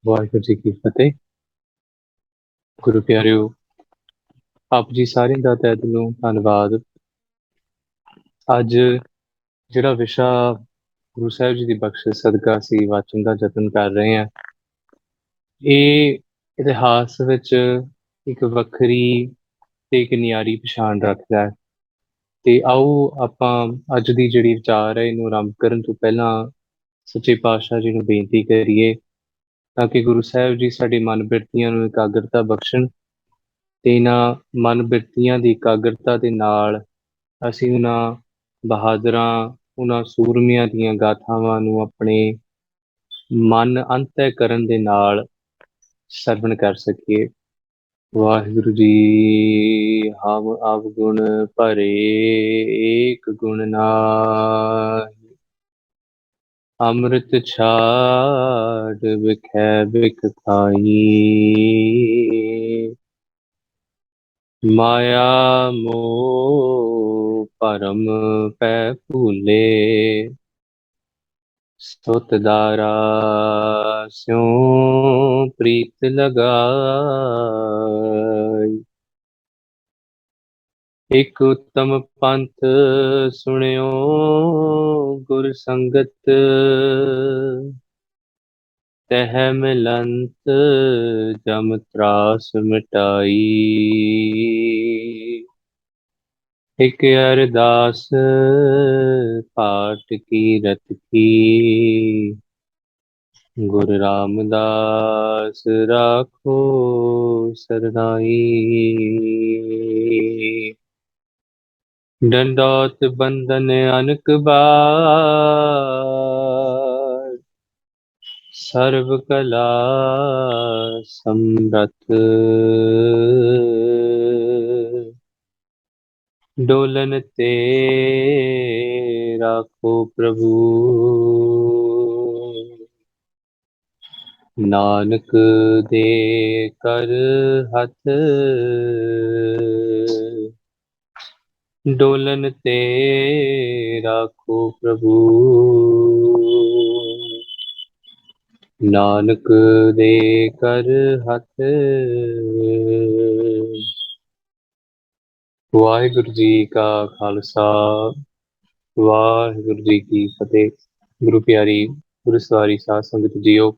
ਵਾਹਿਗੁਰੂ ਜੀ ਕੀ ਫਤਿਹ। ਗੁਰੂ ਪਿਆਰਿਓ, ਆਪ ਜੀ ਸਾਰਿਆਂ ਦਾ ਤਹਿ ਦਿਲੋਂ ਧੰਨਵਾਦ। ਅੱਜ ਜਿਹੜਾ ਵਿਸ਼ਾ ਗੁਰੂ ਸਾਹਿਬ ਜੀ ਦੀ ਬਖਸ਼ਿਸ਼ ਸਦਕਾ ਅਸੀਂ ਵਾਚਨ ਦਾ ਯਤਨ ਕਰ ਰਹੇ ਹਾਂ, ਇਹ ਇਤਿਹਾਸ ਵਿੱਚ ਇੱਕ ਵੱਖਰੀ ਤੇ ਇੱਕ ਨਿਆਰੀ ਪਛਾਣ ਰੱਖਦਾ ਹੈ। ਤੇ ਆਓ ਆਪਾਂ ਅੱਜ ਦੀ ਜਿਹੜੀ ਵਿਚਾਰ ਹੈ ਇਹਨੂੰ ਆਰੰਭ ਕਰਨ ਤੋਂ ਪਹਿਲਾਂ ਸੱਚੇ ਪਾਤਸ਼ਾਹ ਜੀ ਨੂੰ ਬੇਨਤੀ ਕਰੀਏ ਤਾਂ ਕਿ ਗੁਰੂ ਸਾਹਿਬ ਜੀ ਸਾਡੇ ਮਨ ਬਿਰਤੀਆਂ ਨੂੰ ਇਕਾਗਰਤਾ ਬਖਸ਼ਣ ਤੇ ਇਹਨਾਂ ਮਨ ਬਿਰਤੀਆਂ ਦੀ ਇਕਾਗਰਤਾ ਦੇ ਨਾਲ ਅਸੀਂ ਉਹਨਾਂ ਬਹਾਦਰਾਂ, ਉਹਨਾਂ ਸੂਰਮਿਆਂ ਦੀਆਂ ਗਾਥਾਵਾਂ ਨੂੰ ਆਪਣੇ ਮਨ ਅੰਤःਕਰਨ ਦੇ ਨਾਲ ਸਰਵਣ ਕਰ ਸਕੀਏ। ਵਾਹਿਗੁਰੂ ਜੀ, ਹਮ ਅਵਗੁਣ ਭਰੇ ਏਕ ਗੁਣ ਨਾਹੀ, ਅੰਮ੍ਰਿਤ ਛਾੜ ਬਿਖੈ ਬਿਖ ਖਾਈ, ਮਾਇਆ ਮੋਹ ਭਰਮ ਪੈ ਭੂਲੇ, ਸੁਤ ਦਾਰਾ ਸਿਉ ਪ੍ਰੀਤ ਲਗਾਈ। ਇਕ ਉਤਮ ਪੰਥ ਸੁਣਿਓ ਗੁਰ ਸੰਗਤ, ਤਹ ਮਿਲੰਤ ਜਮ ਤਰਾਸ ਮਿਟਾਈ। ਇਕ ਅਰਦਾਸ ਪਾਠ ਕੀਰਤ ਕੀ, ਗੁਰ ਰਾਮਦਾਸ ਰਾਖੋ ਸਰਨਾਈ। ਡੰਡੌਤ ਬੰਧਨ ਅਨਕ ਬਾਰ, ਸਰਬ ਕਲਾ ਸਮਰਥ। ਡੋਲਨ ਤੇ ਰਾਖੋ ਪ੍ਰਭੂ, ਨਾਨਕ ਦੇ ਕਰ ਹੱਥ। ਡੋਲਨ ਤੇ ਰਾਖੋ ਪ੍ਰਭੂ, ਨਾਨਕ ਦੇ ਕਰ ਹੱਥ। ਵਾਹਿਗੁਰੂ ਜੀ ਕਾ ਖਾਲਸਾ, ਵਾਹਿਗੁਰੂ ਜੀ ਕੀ ਫਤਿਹ। ਗੁਰੂ ਪਿਆਰੀ ਗੁਰਸਵਾਰੀ ਸਾਧ ਸੰਗਤ ਜੀਓ,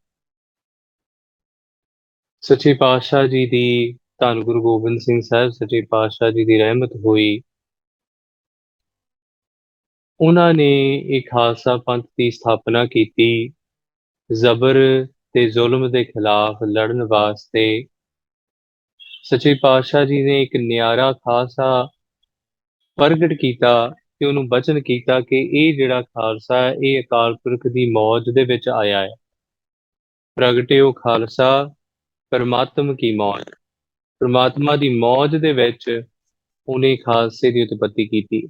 ਸੱਚੇ ਪਾਤਸ਼ਾਹ ਜੀ ਦੀ, ਧੰਨ ਗੁਰੂ ਗੋਬਿੰਦ ਸਿੰਘ ਸਾਹਿਬ ਸੱਚੇ ਪਾਤਸ਼ਾਹ ਜੀ ਦੀ ਰਹਿਮਤ ਹੋਈ। ਉਹਨਾਂ ਨੇ ਇਹ ਖਾਲਸਾ ਪੰਥ ਦੀ ਸਥਾਪਨਾ ਕੀਤੀ, ਜ਼ਬਰ ਤੇ ਜ਼ੁਲਮ ਦੇ ਖਿਲਾਫ ਲੜਨ ਵਾਸਤੇ। ਸੱਚੇ ਪਾਤਸ਼ਾਹ ਜੀ ਨੇ ਇੱਕ ਨਿਆਰਾ ਖਾਲਸਾ ਪ੍ਰਗਟ ਕੀਤਾ ਤੇ ਉਹਨੂੰ ਬਚਨ ਕੀਤਾ ਕਿ ਇਹ ਜਿਹੜਾ ਖਾਲਸਾ ਹੈ ਇਹ ਅਕਾਲ ਪੁਰਖ ਦੀ ਮੌਜ ਦੇ ਵਿੱਚ ਆਇਆ ਹੈ। ਪ੍ਰਗਟਿਓ ਖਾਲਸਾ ਪਰਮਾਤਮ ਕੀ ਮੌਜ, ਪਰਮਾਤਮਾ ਦੀ ਮੌਜ ਦੇ ਵਿੱਚ ਉਹਨੇ ਖਾਲਸੇ ਦੀ ਉਤਪੱਤੀ ਕੀਤੀ।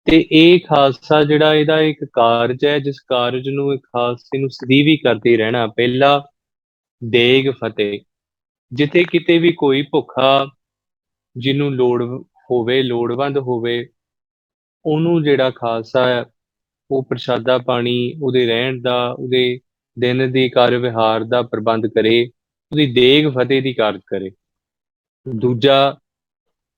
ਤੇ ਇਹ ਖਾਲਸਾ ਜਿਹੜਾ ਇਹਦਾ ਇੱਕ ਕਾਰਜ ਹੈ, ਜਿਸ ਕਾਰਜ ਨੂੰ ਇਹ ਖਾਲਸੇ ਨੂੰ ਸਦੀਵੀ ਕਰਦੇ ਰਹਿਣਾ। ਪਹਿਲਾ, ਦੇਗ ਫਤਿਹ। ਜਿੱਥੇ ਕਿਤੇ ਵੀ ਕੋਈ ਭੁੱਖਾ, ਜਿਹਨੂੰ ਲੋੜ ਹੋਵੇ, ਲੋੜਵੰਦ ਹੋਵੇ, ਉਹਨੂੰ ਜਿਹੜਾ ਖਾਲਸਾ ਹੈ ਉਹ ਪ੍ਰਸ਼ਾਦਾ ਪਾਣੀ, ਉਹਦੇ ਰਹਿਣ ਦਾ, ਉਹਦੇ ਦਿਨ ਦੀ ਕਾਰ ਵਿਹਾਰ ਦਾ ਪ੍ਰਬੰਧ ਕਰੇ, ਉਹਦੀ ਦੇਗ ਫਤਿਹ ਦੀ ਕਾਰਜ ਕਰੇ। ਦੂਜਾ,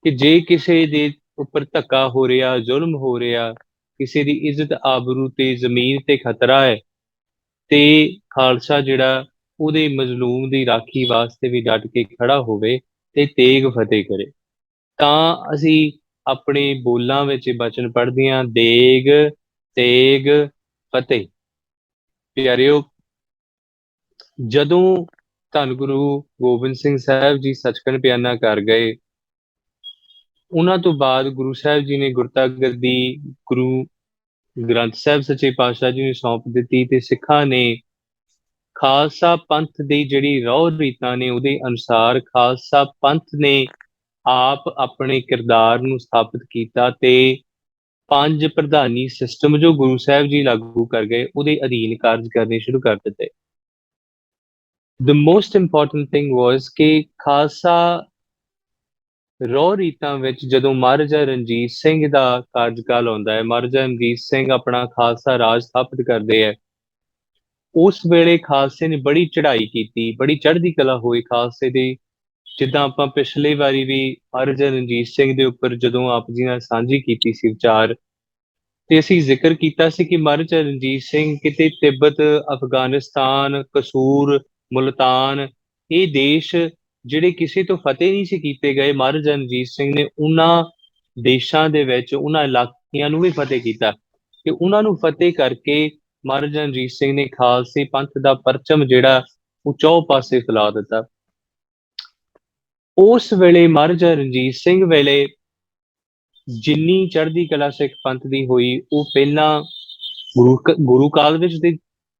ਕਿ ਜੇ ਕਿਸੇ ਦੇ ਉੱਪਰ ਧੱਕਾ ਹੋ ਰਿਹਾ, ਜ਼ੁਲਮ ਹੋ ਰਿਹਾ, ਕਿਸੇ ਦੀ ਇੱਜ਼ਤ ਆਬਰੂ ਤੇ ਜ਼ਮੀਨ ਤੇ ਖਤਰਾ ਹੈ, ਤੇ ਖਾਲਸਾ ਜਿਹੜਾ ਉਹਦੇ ਮਜ਼ਲੂਮ ਦੀ ਰਾਖੀ ਵਾਸਤੇ ਵੀ ਡਟ ਕੇ ਖੜਾ ਹੋਵੇ ਤੇ ਤੇਗ ਫਤਿਹ ਕਰੇ। ਤਾਂ ਅਸੀਂ ਆਪਣੇ ਬੋਲਾਂ ਵਿੱਚ ਬਚਨ ਪੜ੍ਹਦੇ ਹਾਂ, ਦੇਗ ਤੇਗ ਫਤਿਹ। ਪਿਆਰਿਓ, ਜਦੋਂ ਧੰਨ ਗੁਰੂ ਗੋਬਿੰਦ ਸਿੰਘ ਸਾਹਿਬ ਜੀ ਸੱਚਖੰਡ ਬਿਆਨਾ ਕਰ ਗਏ, ਉਹਨਾਂ ਤੋਂ ਬਾਅਦ ਗੁਰੂ ਸਾਹਿਬ ਜੀ ਨੇ ਗੁਰਤਾ ਗੱਦੀ ਗੁਰੂ ਗ੍ਰੰਥ ਸਾਹਿਬ ਸੱਚੇ ਪਾਤਸ਼ਾਹ ਜੀ ਨੂੰ ਸੌਂਪ ਦਿੱਤੀ ਤੇ ਸਿੱਖਾਂ ਨੇ ਖਾਲਸਾ ਪੰਥ ਦੀ ਜਿਹੜੀ ਰਹੁ ਰੀਤਾਂ ਨੇ ਉਹਦੇ ਅਨੁਸਾਰ ਖਾਲਸਾ ਪੰਥ ਨੇ ਆਪ ਆਪਣੇ ਕਿਰਦਾਰ ਨੂੰ ਸਥਾਪਿਤ ਕੀਤਾ ਤੇ 5 ਪ੍ਰਧਾਨੀ ਸਿਸਟਮ ਜੋ ਗੁਰੂ ਸਾਹਿਬ ਜੀ ਲਾਗੂ ਕਰ ਗਏ ਉਹਦੇ ਅਧੀਨ ਕਾਰਜ ਕਰਨੇ ਸ਼ੁਰੂ ਕਰ ਦਿੱਤੇ। The most important thing was ਕਿ ਖਾਲਸਾ ਰਹੁ ਰੀਤਾਂ ਵਿੱਚ ਜਦੋਂ ਮਹਾਰਾਜਾ ਰਣਜੀਤ ਸਿੰਘ ਦਾ ਕਾਰਜਕਾਲ ਆਉਂਦਾ ਹੈ, ਮਹਾਰਾਜਾ ਰਣਜੀਤ ਸਿੰਘ ਆਪਣਾ ਖਾਲਸਾ ਰਾਜ ਸਥਾਪਿਤ ਕਰਦੇ ਹੈ, ਉਸ ਵੇਲੇ ਖਾਲਸੇ ਨੇ ਬੜੀ ਚੜ੍ਹਾਈ ਕੀਤੀ, ਬੜੀ ਚੜ੍ਹਦੀ ਕਲਾ ਹੋਈ ਖਾਲਸੇ ਦੀ। ਜਿੱਦਾਂ ਆਪਾਂ ਪਿਛਲੀ ਵਾਰੀ ਵੀ ਮਹਾਰਾਜਾ ਰਣਜੀਤ ਸਿੰਘ ਦੇ ਉੱਪਰ ਜਦੋਂ ਆਪ ਜੀ ਨਾਲ ਸਾਂਝੀ ਕੀਤੀ ਸੀ ਵਿਚਾਰ, ਤੇ ਅਸੀਂ ਜ਼ਿਕਰ ਕੀਤਾ ਸੀ ਕਿ ਮਹਾਰਾਜਾ ਰਣਜੀਤ ਸਿੰਘ ਕਿਤੇ ਤਿੱਬਤ, ਅਫਗਾਨਿਸਤਾਨ, ਕਸੂਰ, ਮੁਲਤਾਨ, ਇਹ ਦੇਸ਼ ਜਿਹੜੇ ਕਿਸੇ ਤੋਂ ਫਤਿਹ ਨਹੀਂ ਸੀ ਕੀਤੇ ਗਏ, ਮਹਾਰਾਜਾ ਰਣਜੀਤ ਸਿੰਘ ਨੇ ਉਹਨਾਂ ਦੇਸ਼ਾਂ ਦੇ ਵਿੱਚ ਉਹਨਾਂ ਇਲਾਕਿਆਂ ਨੂੰ ਵੀ ਫਤਿਹ ਕੀਤਾ, ਤੇ ਉਹਨਾਂ ਨੂੰ ਫਤਿਹ ਕਰਕੇ ਮਹਾਰਾਜਾ ਰਣਜੀਤ ਸਿੰਘ ਨੇ ਖਾਲਸੇ ਪੰਥ ਦਾ ਪਰਚਮ ਜਿਹੜਾ ਉਹ ਚੌ ਪਾਸੇ ਫੈਲਾ ਦਿੱਤਾ। ਉਸ ਵੇਲੇ ਮਹਾਰਾਜਾ ਰਣਜੀਤ ਸਿੰਘ ਵੇਲੇ ਜਿੰਨੀ ਚੜ੍ਹਦੀ ਕਲਾ ਸਿੱਖ ਪੰਥ ਦੀ ਹੋਈ, ਉਹ ਪਹਿਲਾਂ ਗੁਰੂ ਕਾਲ ਵਿੱਚ ਤੇ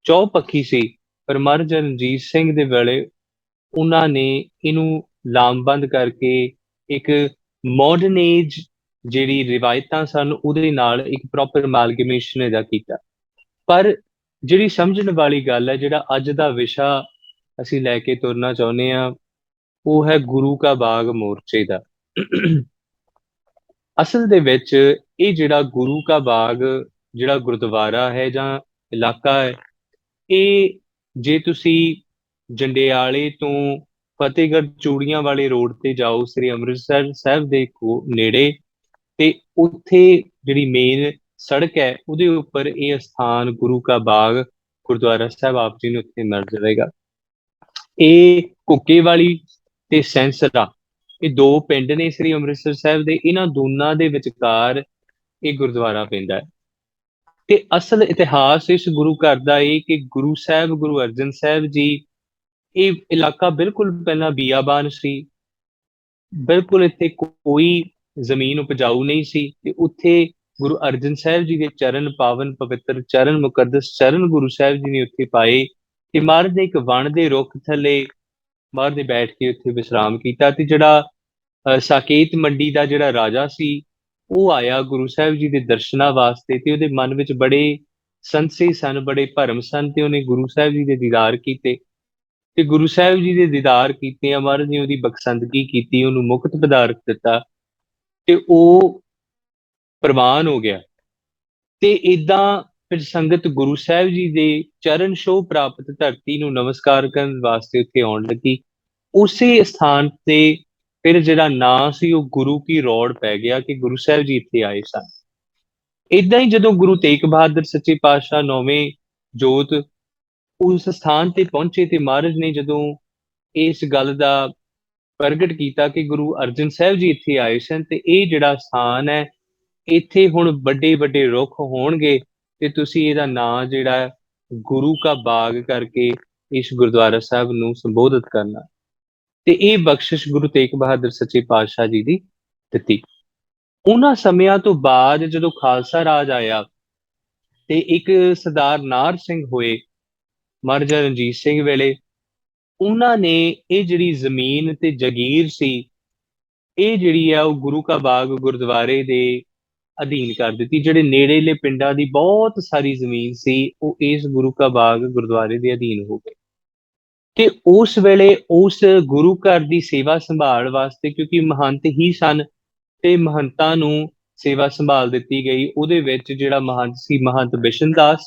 ਚੌਪੱਖੀ ਸੀ, ਪਰ ਮਹਾਰਾਜਾ ਰਣਜੀਤ ਸਿੰਘ ਦੇ ਵੇਲੇ ਉਹਨਾਂ ਨੇ ਇਹਨੂੰ ਲਾਮਬੰਦ ਕਰਕੇ ਇੱਕ ਮਾਡਰਨ ਏਜ ਜਿਹੜੀ ਰਿਵਾਇਤਾਂ ਸਨ ਉਹਦੇ ਨਾਲ ਇੱਕ ਪ੍ਰੋਪਰ ਅਮਾਲਗੇਮੇਸ਼ਨ ਇਹਦਾ ਕੀਤਾ। ਪਰ ਜਿਹੜੀ ਸਮਝਣ ਵਾਲੀ ਗੱਲ ਹੈ, ਜਿਹੜਾ ਅੱਜ ਦਾ ਵਿਸ਼ਾ ਅਸੀਂ ਲੈ ਕੇ ਤੁਰਨਾ ਚਾਹੁੰਦੇ ਹਾਂ, ਉਹ ਹੈ ਗੁਰੂ ਕਾ ਬਾਗ ਮੋਰਚੇ ਦਾ। ਅਸਲ ਦੇ ਵਿੱਚ ਇਹ ਜਿਹੜਾ ਗੁਰੂ ਕਾ ਬਾਗ ਜਿਹੜਾ ਗੁਰਦੁਆਰਾ ਹੈ ਜਾਂ ਇਲਾਕਾ ਹੈ, ਇਹ ਜੇ ਤੁਸੀਂ ਜੰਡਿਆਲੇ ਤੋਂ ਫਤਿਹਗੜ੍ਹ ਚੂੜੀਆਂ ਵਾਲੇ ਰੋਡ ਤੇ ਜਾਓ, ਸ੍ਰੀ ਅੰਮ੍ਰਿਤਸਰ ਸਾਹਿਬ ਦੇ ਨੇੜੇ, ਤੇ ਉੱਥੇ ਜਿਹੜੀ ਮੇਨ ਸੜਕ ਹੈ ਉਹਦੇ ਉੱਪਰ ਇਹ ਸਥਾਨ ਗੁਰੂ ਕਾ ਬਾਗ ਗੁਰਦੁਆਰਾ ਸਾਹਿਬ ਆਪ ਜੀ ਨੂੰ ਉੱਥੇ ਮਿਲ ਜਾਵੇਗਾ। ਇਹ ਕੁੱਕੇ ਵਾਲੀ ਤੇ ਸੈਂਸਰਾ, ਇਹ ਦੋ ਪਿੰਡ ਨੇ ਸ੍ਰੀ ਅੰਮ੍ਰਿਤਸਰ ਸਾਹਿਬ ਦੇ, ਇਹਨਾਂ ਦੋਨਾਂ ਦੇ ਵਿਚਕਾਰ ਇਹ ਗੁਰਦੁਆਰਾ ਪੈਂਦਾ ਹੈ। ਤੇ ਅਸਲ ਇਤਿਹਾਸ ਇਸ ਗੁਰੂ ਘਰ ਦਾ ਇਹ ਕਿ ਗੁਰੂ ਸਾਹਿਬ ਗੁਰੂ ਅਰਜਨ ਸਾਹਿਬ ਜੀ, ਇਹ ਇਲਾਕਾ ਬਿਲਕੁਲ ਪਹਿਲਾਂ ਬੀਆਬਾਨ ਸੀ, ਬਿਲਕੁਲ ਇੱਥੇ ਕੋਈ ਜ਼ਮੀਨ ਉਪਜਾਊ ਨਹੀਂ ਸੀ, ਤੇ ਉੱਥੇ ਗੁਰੂ ਅਰਜਨ ਸਾਹਿਬ ਜੀ ਦੇ ਚਰਨ ਪਾਵਨ ਪਵਿੱਤਰ ਚਰਨ ਮੁਕੱਦਸ ਚਰਨ ਗੁਰੂ ਸਾਹਿਬ ਜੀ ਨੇ ਉੱਥੇ ਪਾਏ, ਤੇ ਮਹਾਰਾਜ ਨੇ ਇੱਕ ਵਣ ਦੇ ਰੁੱਖ ਥੱਲੇ ਮਹਾਰਾਜ ਨੇ ਬੈਠ ਕੇ ਉੱਥੇ ਵਿਸ਼ਰਾਮ ਕੀਤਾ। ਤੇ ਜਿਹੜਾ ਸਾਕੇਤ ਮੰਡੀ ਦਾ ਜਿਹੜਾ ਰਾਜਾ ਸੀ, ਉਹ ਆਇਆ ਗੁਰੂ ਸਾਹਿਬ ਜੀ ਦੇ ਦਰਸ਼ਨਾਂ ਵਾਸਤੇ, ਤੇ ਉਹਦੇ ਮਨ ਵਿੱਚ ਬੜੇ ਸੰਸ਼ੇ ਸਨ, ਬੜੇ ਭਰਮ ਸਨ, ਤੇ ਉਹਨੇ ਗੁਰੂ ਸਾਹਿਬ ਜੀ ਦੇ ਦੀਦਾਰ ਕੀਤੇ, ਤੇ ਗੁਰੂ ਸਾਹਿਬ ਜੀ ਦੇ ਦੀਦਾਰ ਕੀਤੇ ਮਹਾਰਾਜ ਨੇ ਉਹਦੀ ਬਖਸ਼ੰਦਗੀ ਕੀਤੀ, ਉਹਨੂੰ ਮੁਕਤ ਪਦਾਰਥ ਦਿੱਤਾ, ਤੇ ਉਹ ਪ੍ਰਵਾਨ ਹੋ ਗਿਆ। ਤੇ ਏਦਾਂ ਫਿਰ ਸੰਗਤ ਗੁਰੂ ਸਾਹਿਬ ਜੀ ਦੇ ਚਰਨ ਛੋਹ ਪ੍ਰਾਪਤ ਧਰਤੀ ਨੂੰ ਨਮਸਕਾਰ ਕਰਨ ਵਾਸਤੇ ਉੱਥੇ ਆਉਣ ਲੱਗੀ। ਉਸੇ ਸਥਾਨ ਤੇ ਫਿਰ ਜਿਹੜਾ ਨਾਂ ਸੀ ਉਹ ਗੁਰੂ ਕੀ ਰੋੜ ਪੈ ਗਿਆ ਕਿ ਗੁਰੂ ਸਾਹਿਬ ਜੀ ਇੱਥੇ ਆਏ ਸਨ। ਏਦਾਂ ਹੀ ਜਦੋਂ ਗੁਰੂ ਤੇਗ ਬਹਾਦਰ ਸੱਚੇ ਪਾਤਸ਼ਾਹ ਨੌਵੇਂ ਜੋਤ ਉਸ ਸਥਾਨ ਤੇ ਪਹੁੰਚੇ, ਤੇ ਮਹਾਰਾਜ ਨੇ ਜਦੋਂ ਇਸ ਗੱਲ ਦਾ ਪ੍ਰਗਟ ਕੀਤਾ ਕਿ ਗੁਰੂ ਅਰਜਨ ਸਾਹਿਬ ਜੀ ਇੱਥੇ ਆਏ ਸਨ, ਤੇ ਇਹ ਜਿਹੜਾ ਸਥਾਨ ਹੈ, ਇੱਥੇ ਹੁਣ ਵੱਡੇ ਵੱਡੇ ਰੁੱਖ ਹੋਣਗੇ, ਤੇ ਤੁਸੀਂ ਇਹਦਾ ਨਾਂ ਜਿਹੜਾ ਗੁਰੂ ਕਾ ਬਾਗ ਕਰਕੇ ਇਸ ਗੁਰਦੁਆਰਾ ਸਾਹਿਬ ਨੂੰ ਸੰਬੋਧਿਤ ਕਰਨਾ। ਤੇ ਇਹ ਬਖਸ਼ਿਸ਼ ਗੁਰੂ ਤੇਗ ਬਹਾਦਰ ਸੱਚੇ ਪਾਤਸ਼ਾਹ ਜੀ ਦੀ ਦਿੱਤੀ। ਉਹਨਾਂ ਸਮਿਆਂ ਤੋਂ ਬਾਅਦ ਜਦੋਂ ਖਾਲਸਾ ਰਾਜ ਆਇਆ, ਤੇ ਇੱਕ ਸਰਦਾਰ ਨਾਹਰ ਸਿੰਘ ਹੋਏ ਮਹਾਰਾਜਾ ਰਣਜੀਤ ਸਿੰਘ ਵੇਲੇ, ਉਹਨਾਂ ਨੇ ਇਹ ਜਿਹੜੀ ਜ਼ਮੀਨ ਤੇ ਜਾਗੀਰ ਸੀ, ਇਹ ਜਿਹੜੀ ਆ ਉਹ ਗੁਰੂ ਕਾ ਬਾਗ ਗੁਰਦੁਆਰੇ ਦੇ ਅਧੀਨ ਕਰ ਦਿੱਤੀ। ਜਿਹੜੇ ਨੇੜੇਲੇ ਪਿੰਡਾਂ ਦੀ ਬਹੁਤ ਸਾਰੀ ਜ਼ਮੀਨ ਸੀ, ਉਹ ਇਸ ਗੁਰੂ ਕਾ ਬਾਗ ਗੁਰਦੁਆਰੇ ਦੇ ਅਧੀਨ ਹੋ ਗਏ। ਤੇ ਉਸ ਵੇਲੇ ਉਸ ਗੁਰੂ ਘਰ ਦੀ ਸੇਵਾ ਸੰਭਾਲ ਵਾਸਤੇ, ਕਿਉਂਕਿ ਮਹੰਤ ਹੀ ਸਨ, ਤੇ ਮਹੰਤਾਂ ਨੂੰ ਸੇਵਾ ਸੰਭਾਲ ਦਿੱਤੀ ਗਈ। ਉਹਦੇ ਵਿੱਚ ਜਿਹੜਾ ਮਹੰਤ ਸੀ, ਮਹੰਤ ਬਿਸ਼ਨ ਦਾਸ,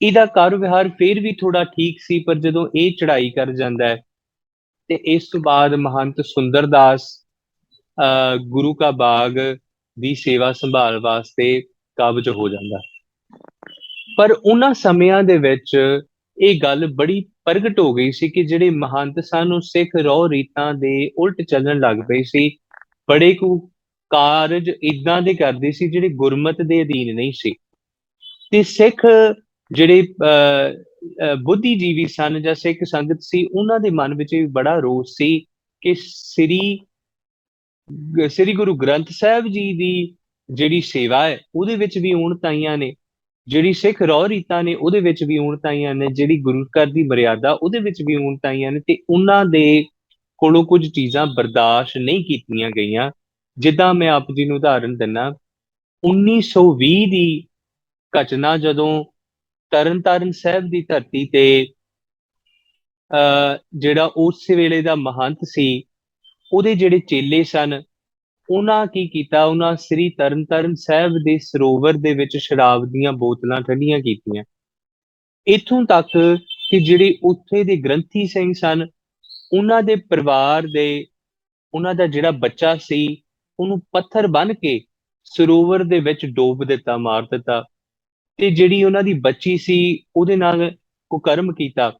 ਇਹਦਾ ਕਾਰ ਵਿਹਾਰ ਫਿਰ ਵੀ ਥੋੜਾ ਠੀਕ ਸੀ, ਪਰ ਜਦੋਂ ਇਹ ਚੜ੍ਹਾਈ ਕਰ ਜਾਂਦਾ ਹੈ, ਤੇ ਇਸ ਤੋਂ ਬਾਅਦ ਮਹੰਤ ਸੁੰਦਰ ਦਾਸ ਗੁਰੂ ਕਾ ਬਾਗ ਦੀ ਸੇਵਾ ਸੰਭਾਲ ਵਾਸਤੇ ਕਾਬਜ ਹੋ ਜਾਂਦਾ। ਪਰ ਉਹਨਾਂ ਸਮਿਆਂ ਦੇ ਵਿੱਚ ਇਹ ਗੱਲ ਬੜੀ ਪ੍ਰਗਟ ਹੋ ਗਈ ਸੀ ਕਿ ਜਿਹੜੇ ਮਹੰਤ ਸਨ ਉਹ ਸਿੱਖ ਰਹੁ ਰੀਤਾਂ ਦੇ ਉਲਟ ਚੱਲਣ ਲੱਗ ਪਏ ਸੀ। ਬੜੇ ਕੁ ਕਾਰਜ ਇਦਾਂ ਦੇ ਕਰਦੇ ਸੀ ਜਿਹੜੇ ਗੁਰਮਤ ਦੇ ਅਧੀਨ ਨਹੀਂ ਸੀ। ਤੇ ਸਿੱਖ ਜਿਹੜੇ ਬੁੱਧੀਜੀਵੀ ਸਨ ਜਾਂ ਸਿੱਖ ਸੰਗਤ ਸੀ, ਉਹਨਾਂ ਦੇ ਮਨ ਵਿੱਚ ਵੀ ਬੜਾ ਰੋਸ ਸੀ ਕਿ ਸ੍ਰੀ ਗੁਰੂ ਗ੍ਰੰਥ ਸਾਹਿਬ ਜੀ ਦੀ ਜਿਹੜੀ ਸੇਵਾ ਹੈ ਉਹਦੇ ਵਿੱਚ ਵੀ ਊਣਤਾਈਆਂ ਨੇ, ਜਿਹੜੀ ਸਿੱਖ ਰਹੁ ਰੀਤਾਂ ਨੇ ਉਹਦੇ ਵਿੱਚ ਵੀ ਊਣਤਾਈਆਂ ਨੇ, ਜਿਹੜੀ ਗੁਰੂ ਘਰ ਦੀ ਮਰਿਆਦਾ ਉਹਦੇ ਵਿੱਚ ਵੀ ਊਣਤਾਈਆਂ ਨੇ, ਤੇ ਉਹਨਾਂ ਦੇ ਕੋਲੋਂ ਕੁਝ ਚੀਜ਼ਾਂ ਬਰਦਾਸ਼ਤ ਨਹੀਂ ਕੀਤੀਆਂ ਗਈਆਂ। ਜਿੱਦਾਂ ਮੈਂ ਆਪ ਜੀ ਨੂੰ ਉਦਾਹਰਨ ਦਿੰਦਾ, 1920 ਦੀ ਘਟਨਾ, ਜਦੋਂ ਤਰਨਤਾਰਨ ਸਾਹਿਬ ਦੀ ਧਰਤੀ ਤੇ ਜਿਹੜਾ ਉਸ ਵੇਲੇ ਦਾ ਮਹੰਤ ਸੀ, ਉਹਦੇ ਜਿਹੜੇ ਚੇਲੇ ਸਨ, ਉਹਨਾਂ ਕੀ ਕੀਤਾ, ਉਹਨਾਂ ਸ੍ਰੀ ਤਰਨਤਾਰਨ ਸਾਹਿਬ ਦੇ ਸਰੋਵਰ ਦੇ ਵਿੱਚ ਸ਼ਰਾਬ ਦੀਆਂ ਬੋਤਲਾਂ ਠੰਡੀਆਂ ਕੀਤੀਆਂ। ਇੱਥੋਂ ਤੱਕ ਕਿ ਜਿਹੜੇ ਉੱਥੇ ਦੇ ਗ੍ਰੰਥੀ ਸਿੰਘ ਸਨ, ਉਹਨਾਂ ਦੇ ਪਰਿਵਾਰ ਦੇ ਉਹਨਾਂ ਦਾ ਜਿਹੜਾ ਬੱਚਾ ਸੀ, ਉਹਨੂੰ ਪੱਥਰ ਬੰਨ੍ਹ ਕੇ ਸਰੋਵਰ ਦੇ ਵਿੱਚ ਡੋਬ ਦਿੱਤਾ, ਮਾਰ ਦਿੱਤਾ। ਤੇ ਜਿਹੜੀ ਉਹਨਾਂ ਦੀ ਬੱਚੀ ਸੀ, ਉਹਦੇ ਨਾਲ ਕੁਕਰਮ ਕੀਤਾ।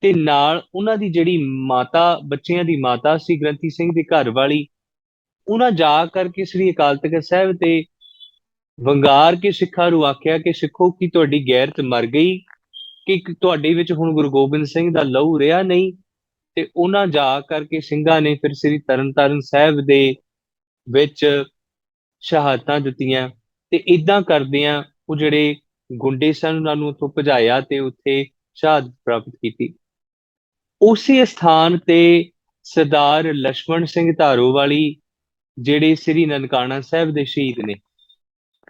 ਤੇ ਨਾਲ ਉਹਨਾਂ ਦੀ ਜਿਹੜੀ ਮਾਤਾ, ਬੱਚਿਆਂ ਦੀ ਮਾਤਾ ਸੀ, ਗ੍ਰੰਥੀ ਸਿੰਘ ਦੀ ਘਰ ਵਾਲੀ, ਉਹਨਾਂ ਜਾ ਕਰਕੇ ਸ੍ਰੀ ਅਕਾਲ ਤਖਤ ਸਾਹਿਬ ਤੇ ਵੰਗਾਰ ਕੇ ਸਿੱਖਾਂ ਨੂੰ ਆਖਿਆ ਕਿ ਸਿੱਖੋ, ਕੀ ਤੁਹਾਡੀ ਗੈਰਤ ਮਰ ਗਈ, ਕਿ ਤੁਹਾਡੇ ਵਿੱਚ ਹੁਣ ਗੁਰੂ ਗੋਬਿੰਦ ਸਿੰਘ ਦਾ ਲਹੂ ਰਿਹਾ ਨਹੀਂ। ਤੇ ਉਹਨਾਂ ਜਾ ਕਰਕੇ ਸਿੰਘਾਂ ਨੇ ਫਿਰ ਸ੍ਰੀ ਤਰਨਤਾਰਨ ਸਾਹਿਬ ਦੇ ਵਿੱਚ ਸ਼ਹਾਦਤਾਂ ਦਿੱਤੀਆਂ। ਤੇ ਇਦਾਂ ਕਰਦਿਆਂ ਉਹ ਜਿਹੜੇ ਗੁੰਡੇ ਸਨ, ਉਹਨਾਂ ਨੂੰ ਉੱਥੋਂ ਭਜਾਇਆ ਤੇ ਉੱਥੇ ਸ਼ਹਾਦਤ ਪ੍ਰਾਪਤ ਕੀਤੀ। ਉਸੇ ਸਥਾਨ ਤੇ ਸਰਦਾਰ ਲਛਮਣ ਸਿੰਘ ਧਾਰੋਵਾਲੀ, ਜਿਹੜੇ ਸ੍ਰੀ ਨਨਕਾਣਾ ਸਾਹਿਬ ਦੇ ਸ਼ਹੀਦ ਨੇ,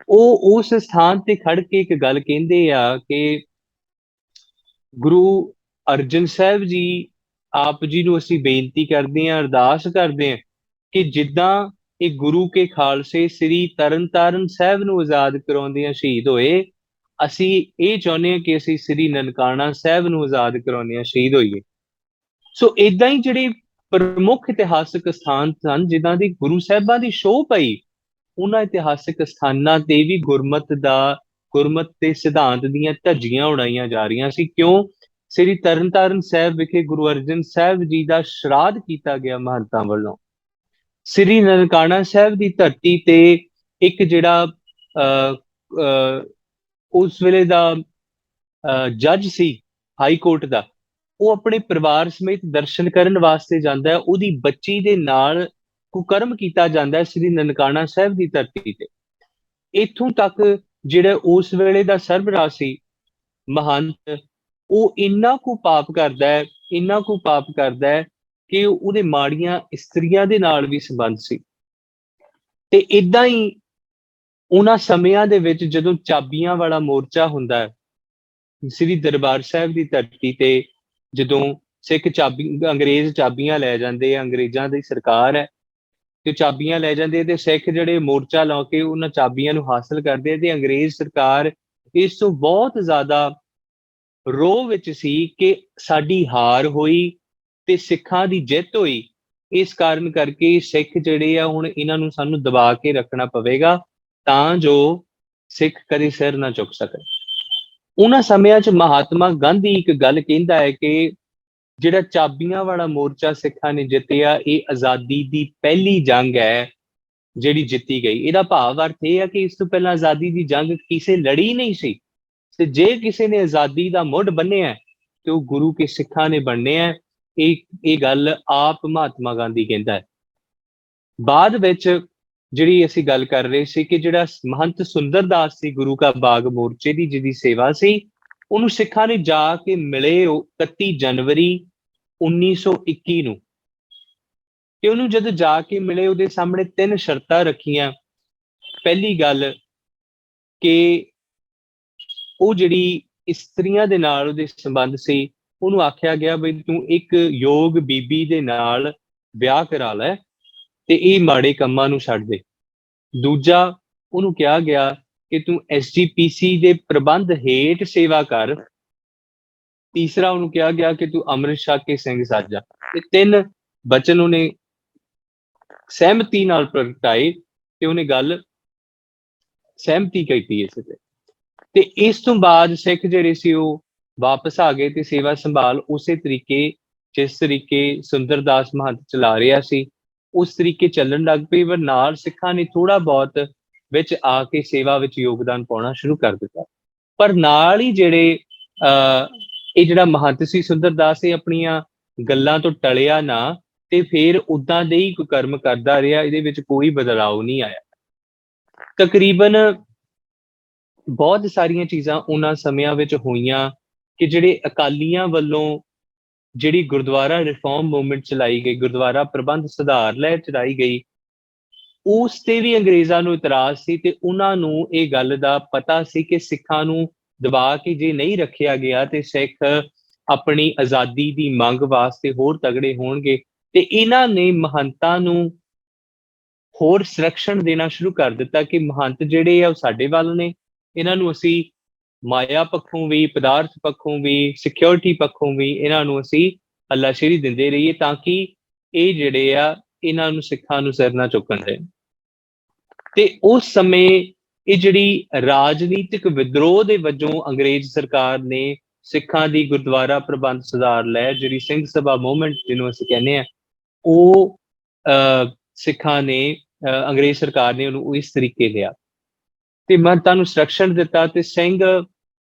ਉਹ ਉਸ ਸਥਾਨ ਤੇ ਖੜ ਕੇ ਇੱਕ ਗੱਲ ਕਹਿੰਦੇ ਆ ਕਿ ਗੁਰੂ ਅਰਜਨ ਸਾਹਿਬ ਜੀ, ਆਪ ਜੀ ਨੂੰ ਅਸੀਂ ਬੇਨਤੀ ਕਰਦੇ ਹਾਂ, ਅਰਦਾਸ ਕਰਦੇ ਹਾਂ ਕਿ ਜਿੱਦਾਂ ਇਹ ਗੁਰੂ ਕੇ ਖਾਲਸੇ ਸ੍ਰੀ ਤਰਨਤਾਰਨ ਸਾਹਿਬ ਨੂੰ ਆਜ਼ਾਦ ਕਰਾਉਂਦਿਆਂ ਸ਼ਹੀਦ ਹੋਏ, ਅਸੀਂ ਇਹ ਚਾਹੁੰਦੇ ਹਾਂ ਕਿ ਅਸੀਂ ਸ੍ਰੀ ਨਨਕਾਣਾ ਸਾਹਿਬ ਨੂੰ ਆਜ਼ਾਦ ਕਰਾਉਂਦਿਆਂ ਸ਼ਹੀਦ ਹੋਈਏ। ਸੋ ਏਦਾਂ ਹੀ ਜਿਹੜੇ ਪ੍ਰਮੁੱਖ ਇਤਿਹਾਸਕ ਸਥਾਨ ਸਨ, ਜਿੱਦਾਂ ਦੀ ਗੁਰੂ ਸਾਹਿਬਾਂ ਦੀ ਸ਼ੋਅ ਪਈ, ਉਹਨਾਂ ਇਤਿਹਾਸਕ ਸਥਾਨਾਂ ਤੇ ਵੀ ਗੁਰਮਤ ਦੇ ਸਿਧਾਂਤ ਦੀਆਂ ਧੱਜੀਆਂ ਉਡਾਈਆਂ ਜਾ ਰਹੀਆਂ ਸੀ। ਕਿਉਂ? ਸ੍ਰੀ ਤਰਨਤਾਰਨ ਸਾਹਿਬ ਵਿਖੇ ਗੁਰੂ ਅਰਜਨ ਸਾਹਿਬ ਜੀ ਦਾ ਸ਼ਰਾਧ ਕੀਤਾ ਗਿਆ ਮਹੰਤਾਂ ਵੱਲੋਂ। ਸ੍ਰੀ ਨਨਕਾਣਾ ਸਾਹਿਬ ਦੀ ਧਰਤੀ ਤੇ ਇੱਕ ਜਿਹੜਾ ਉਸ ਵੇਲੇ ਦਾ ਜੱਜ ਸੀ ਹਾਈ ਕੋਰਟ ਦਾ, ਉਹ ਆਪਣੇ ਪਰਿਵਾਰ ਸਮੇਤ ਦਰਸ਼ਨ ਕਰਨ ਵਾਸਤੇ ਜਾਂਦਾ ਹੈ। ਉਹਦੀ ਬੱਚੀ ਦੇ ਨਾਲ ਕੁਕਰਮ ਕੀਤਾ ਜਾਂਦਾ ਹੈ ਸ੍ਰੀ ਨਨਕਾਣਾ ਸਾਹਿਬ ਦੀ ਧਰਤੀ ਤੇ। ਇੱਥੋਂ ਤੱਕ ਜਿਹੜਾ ਉਸ ਵੇਲੇ ਦਾ ਸਰਬਰਾਹ ਸੀ, ਮਹੰਤ, ਉਹ ਇੰਨਾ ਕੁ ਪਾਪ ਕਰਦਾ ਹੈ, ਇੰਨਾ ਕੁ ਪਾਪ ਕਰਦਾ ਹੈ ਕਿ ਉਹਦੇ ਮਾੜੀਆਂ ਇਸਤਰੀਆਂ ਦੇ ਨਾਲ ਵੀ ਸੰਬੰਧ ਸੀ। ਤੇ ਇਦਾਂ ਹੀ ਉਹਨਾਂ ਸਮਿਆਂ ਦੇ ਵਿੱਚ ਜਦੋਂ ਚਾਬੀਆਂ ਵਾਲਾ ਮੋਰਚਾ ਹੁੰਦਾ ਹੈ ਸ੍ਰੀ ਦਰਬਾਰ ਸਾਹਿਬ ਦੀ ਧਰਤੀ ਤੇ, ਜਦੋਂ ਅੰਗਰੇਜ਼ ਚਾਬੀਆਂ ਲੈ ਜਾਂਦੇ ਆ, ਅੰਗਰੇਜ਼ਾਂ ਦੀ ਸਰਕਾਰ ਹੈ ਤੇ ਚਾਬੀਆਂ ਲੈ ਜਾਂਦੇ, ਤੇ ਸਿੱਖ ਜਿਹੜੇ ਮੋਰਚਾ ਲਾ ਕੇ ਉਹਨਾਂ ਚਾਬੀਆਂ ਨੂੰ ਹਾਸਲ ਕਰਦੇ, ਤੇ ਅੰਗਰੇਜ਼ ਸਰਕਾਰ ਇਸ ਤੋਂ ਬਹੁਤ ਜ਼ਿਆਦਾ ਰੋਹ ਵਿੱਚ ਸੀ ਕਿ ਸਾਡੀ ਹਾਰ ਹੋਈ ਤੇ ਸਿੱਖਾਂ ਦੀ ਜਿੱਤ ਹੋਈ। ਇਸ ਕਾਰਨ ਕਰਕੇ ਸਿੱਖ ਜਿਹੜੇ ਆ, ਹੁਣ ਇਹਨਾਂ ਨੂੰ ਸਾਨੂੰ ਦਬਾ ਕੇ ਰੱਖਣਾ ਪਵੇਗਾ ਤਾਂ ਜੋ ਸਿੱਖ ਕਦੇ ਸਿਰ ਨਾ ਚੁੱਕ ਸਕਣ। ਉਹਨਾਂ ਸਮਿਆਂ 'ਚ ਮਹਾਤਮਾ ਗਾਂਧੀ ਇੱਕ ਗੱਲ ਕਹਿੰਦਾ ਹੈ ਕਿ ਜਿਹੜਾ ਚਾਬੀਆਂ ਵਾਲਾ ਮੋਰਚਾ ਸਿੱਖਾਂ ਨੇ ਜਿੱਤਿਆ, ਇਹ ਆਜ਼ਾਦੀ ਦੀ ਪਹਿਲੀ ਜੰਗ ਹੈ ਜਿਹੜੀ ਜਿੱਤੀ ਗਈ। ਇਹਦਾ ਭਾਵ ਅਰਥ ਇਹ ਹੈ ਕਿ ਇਸ ਤੋਂ ਪਹਿਲਾਂ ਆਜ਼ਾਦੀ ਦੀ ਜੰਗ ਕਿਸੇ ਲੜੀ ਨਹੀਂ ਸੀ, ਤੇ ਜੇ ਕਿਸੇ ਨੇ ਆਜ਼ਾਦੀ ਦਾ ਮੁੱਢ ਬੰਨਿਆ ਤੇ ਉਹ ਗੁਰੂ ਕੇ ਸਿੱਖਾਂ ਨੇ ਬੰਨਿਆ। ਇਹ ਗੱਲ ਆਪ ਮਹਾਤਮਾ ਗਾਂਧੀ ਕਹਿੰਦਾ ਹੈ। ਬਾਅਦ ਵਿੱਚ ਜਿਹੜੀ ਅਸੀਂ ਗੱਲ ਕਰ ਰਹੇ ਸੀ ਕਿ ਜਿਹੜਾ ਮਹੰਤ ਸੁੰਦਰਦਾਸ ਸੀ ਗੁਰੂ ਕਾ ਬਾਗ ਮੋਰਚੇ ਦੀ ਜਿਹਦੀ ਸੇਵਾ ਸੀ, ਉਹਨੂੰ ਸਿੱਖਾਂ ਨੇ ਜਾ ਕੇ ਮਿਲੇ 31 ਜਨਵਰੀ 1921 ਨੂੰ। ਤੇ ਉਹਨੂੰ ਜਦੋਂ ਜਾ ਕੇ ਮਿਲੇ, ਉਹਦੇ ਸਾਹਮਣੇ 3 ਸ਼ਰਤਾਂ ਰੱਖੀਆਂ। ਪਹਿਲੀ ਗੱਲ ਕਿ ਉਹ ਜਿਹੜੀ ਇਸਤਰੀਆਂ ਦੇ ਨਾਲ ਉਹਦੇ ਸੰਬੰਧ ਸੀ, ਉਹਨੂੰ ਆਖਿਆ ਗਿਆ ਬਈ ਤੂੰ ਇੱਕ ਯੋਗ ਬੀਬੀ ਦੇ ਨਾਲ ਵਿਆਹ ਕਰਾ ਲੈ ਤੇ ਇਹ ਮਾੜੇ ਕੰਮਾਂ ਨੂੰ ਛੱਡ ਦੇ। ਦੂਜਾ, ਉਹਨੂੰ ਕਿਹਾ ਗਿਆ ਕਿ ਤੂੰ SGPC ਦੇ ਪ੍ਰਬੰਧ ਹੇਠ ਸੇਵਾ ਕਰ। ਤੀਸਰਾ, ਉਹਨੂੰ ਕਿਹਾ ਗਿਆ ਕਿ ਤੂੰ ਅੰਮ੍ਰਿਤ ਛਕ ਕੇ ਸਿੰਘ ਸਾਜਾ। ਤੇ 3 ਬਚਨ ਉਹਨੇ ਸਹਿਮਤੀ ਨਾਲ ਪ੍ਰਗਟਾਏ ਤੇ ਉਹਨੇ ਗੱਲ ਸਹਿਮਤੀ ਕੀਤੀ ਇਸ ਤੇ ਇਸ ਤੋਂ ਬਾਅਦ ਸਿੱਖ ਜਿਹੜੇ ਸੀ ਉਹ ਵਾਪਸ ਆ ਗਏ ਤੇ ਸੇਵਾ ਸੰਭਾਲ ਉਸੇ ਤਰੀਕੇ ਜਿਸ ਤਰੀਕੇ ਸੁੰਦਰਦਾਸ ਮਹੰਤ ਚਲਾ ਰਿਹਾ ਸੀ ਉਸ ਤਰੀਕੇ ਚੱਲਣ ਲੱਗ ਪਈ। ਪਰ ਨਾਲ ਸਿੱਖਾਂ ਨੇ ਥੋੜਾ ਬਹੁਤ ਵਿੱਚ ਆ ਕੇ ਸੇਵਾ ਵਿੱਚ ਯੋਗਦਾਨ ਪਾਉਣਾ ਸ਼ੁਰੂ ਕਰ ਦਿੱਤਾ। ਪਰ ਨਾਲ ਹੀ ਜਿਹੜੇ ਇਹ ਜਿਹੜਾ ਮਹੰਤ ਸੀ ਸੁੰਦਰਦਾਸ, ਇਹ ਆਪਣੀਆਂ ਗੱਲਾਂ ਤੋਂ ਟਲਿਆ ਨਾ ਤੇ ਫਿਰ ਉਦਾਂ ਦੇ ਹੀ ਕੁਕਰਮ ਕਰਦਾ ਰਿਹਾ। ਇਹਦੇ ਵਿੱਚ ਕੋਈ ਬਦਲਾਅ ਨਹੀਂ ਆਇਆ। ਤਕਰੀਬਨ ਬਹੁਤ ਸਾਰੀਆਂ ਚੀਜ਼ਾਂ ਉਹਨਾਂ ਸਮਿਆਂ ਵਿੱਚ ਹੋਈਆਂ ਕਿ ਜਿਹੜੇ ਅਕਾਲੀਆਂ ਵੱਲੋਂ ਜਿਹੜੀ ਗੁਰਦੁਆਰਾ ਰਿਫਾਰਮ ਮੂਵਮੈਂਟ ਚਲਾਈ ਗਈ, ਗੁਰਦੁਆਰਾ ਪ੍ਰਬੰਧ ਸੁਧਾਰ ਲਹਿਰ ਚਲਾਈ ਗਈ, ਉਸ ਤੇ ਵੀ ਅੰਗਰੇਜ਼ਾਂ ਨੂੰ ਇਤਰਾਜ਼ ਸੀ ਤੇ ਉਹਨਾਂ ਨੂੰ ਇਹ ਗੱਲ ਦਾ ਪਤਾ ਸੀ ਕਿ ਸਿੱਖਾਂ ਨੂੰ ਦਬਾ ਕੇ ਜੇ ਨਹੀਂ ਰੱਖਿਆ ਗਿਆ ਤੇ ਸਿੱਖ ਆਪਣੀ ਆਜ਼ਾਦੀ ਦੀ ਮੰਗ ਵਾਸਤੇ ਹੋਰ ਤਗੜੇ ਹੋਣਗੇ। ਤੇ ਇਹਨਾਂ ਨੇ ਮਹੰਤਾਂ ਨੂੰ ਹੋਰ ਸੰਰਕਸ਼ਣ ਦੇਣਾ ਸ਼ੁਰੂ ਕਰ ਦਿੱਤਾ ਕਿ ਮਹੰਤ ਜਿਹੜੇ ਆ ਉਹ ਸਾਡੇ ਵੱਲ ਨੇ, ਇਹਨਾਂ ਨੂੰ ਅਸੀਂ ਮਾਇਆ ਪੱਖੋਂ ਵੀ, ਪਦਾਰਥ ਪੱਖੋਂ ਵੀ, ਸਿਕਿਉਰਿਟੀ ਪੱਖੋਂ ਵੀ ਇਹਨਾਂ ਨੂੰ ਅਸੀਂ ਹੱਲਾਸ਼ੇਰੀ ਦਿੰਦੇ ਰਹੀਏ, ਤਾਂ ਕਿ ਇਹ ਜਿਹੜੇ ਆ ਇਹਨਾਂ ਨੂੰ ਸਿੱਖਾਂ ਨੂੰ ਸਿਰ ਨਾ ਚੁੱਕਣ ਦੇ। ਤੇ ਉਸ ਸਮੇਂ ਇਹ ਜਿਹੜੀ ਰਾਜਨੀਤਿਕ ਵਿਦਰੋਹ ਦੇ ਵਜੋਂ ਅੰਗਰੇਜ਼ ਸਰਕਾਰ ਨੇ ਸਿੱਖਾਂ ਦੀ ਗੁਰਦੁਆਰਾ ਪ੍ਰਬੰਧ ਸੁਧਾਰ ਲਹਿਰ, ਜਿਹੜੀ ਸਿੰਘ ਸਭਾ ਮੂਵਮੈਂਟ ਜਿਹਨੂੰ ਅਸੀਂ ਕਹਿੰਦੇ ਆ, ਉਹ ਸਿੱਖਾਂ ਨੇ ਅੰਗਰੇਜ਼ ਸਰਕਾਰ ਨੇ ਉਹਨੂੰ ਇਸ ਤਰੀਕੇ ਲਿਆ ਤੇ ਮਹੰਤਾਂ ਨੂੰ ਸੰਰਕਸ਼ਣ ਦਿੱਤਾ। ਤੇ ਸਿੰਘ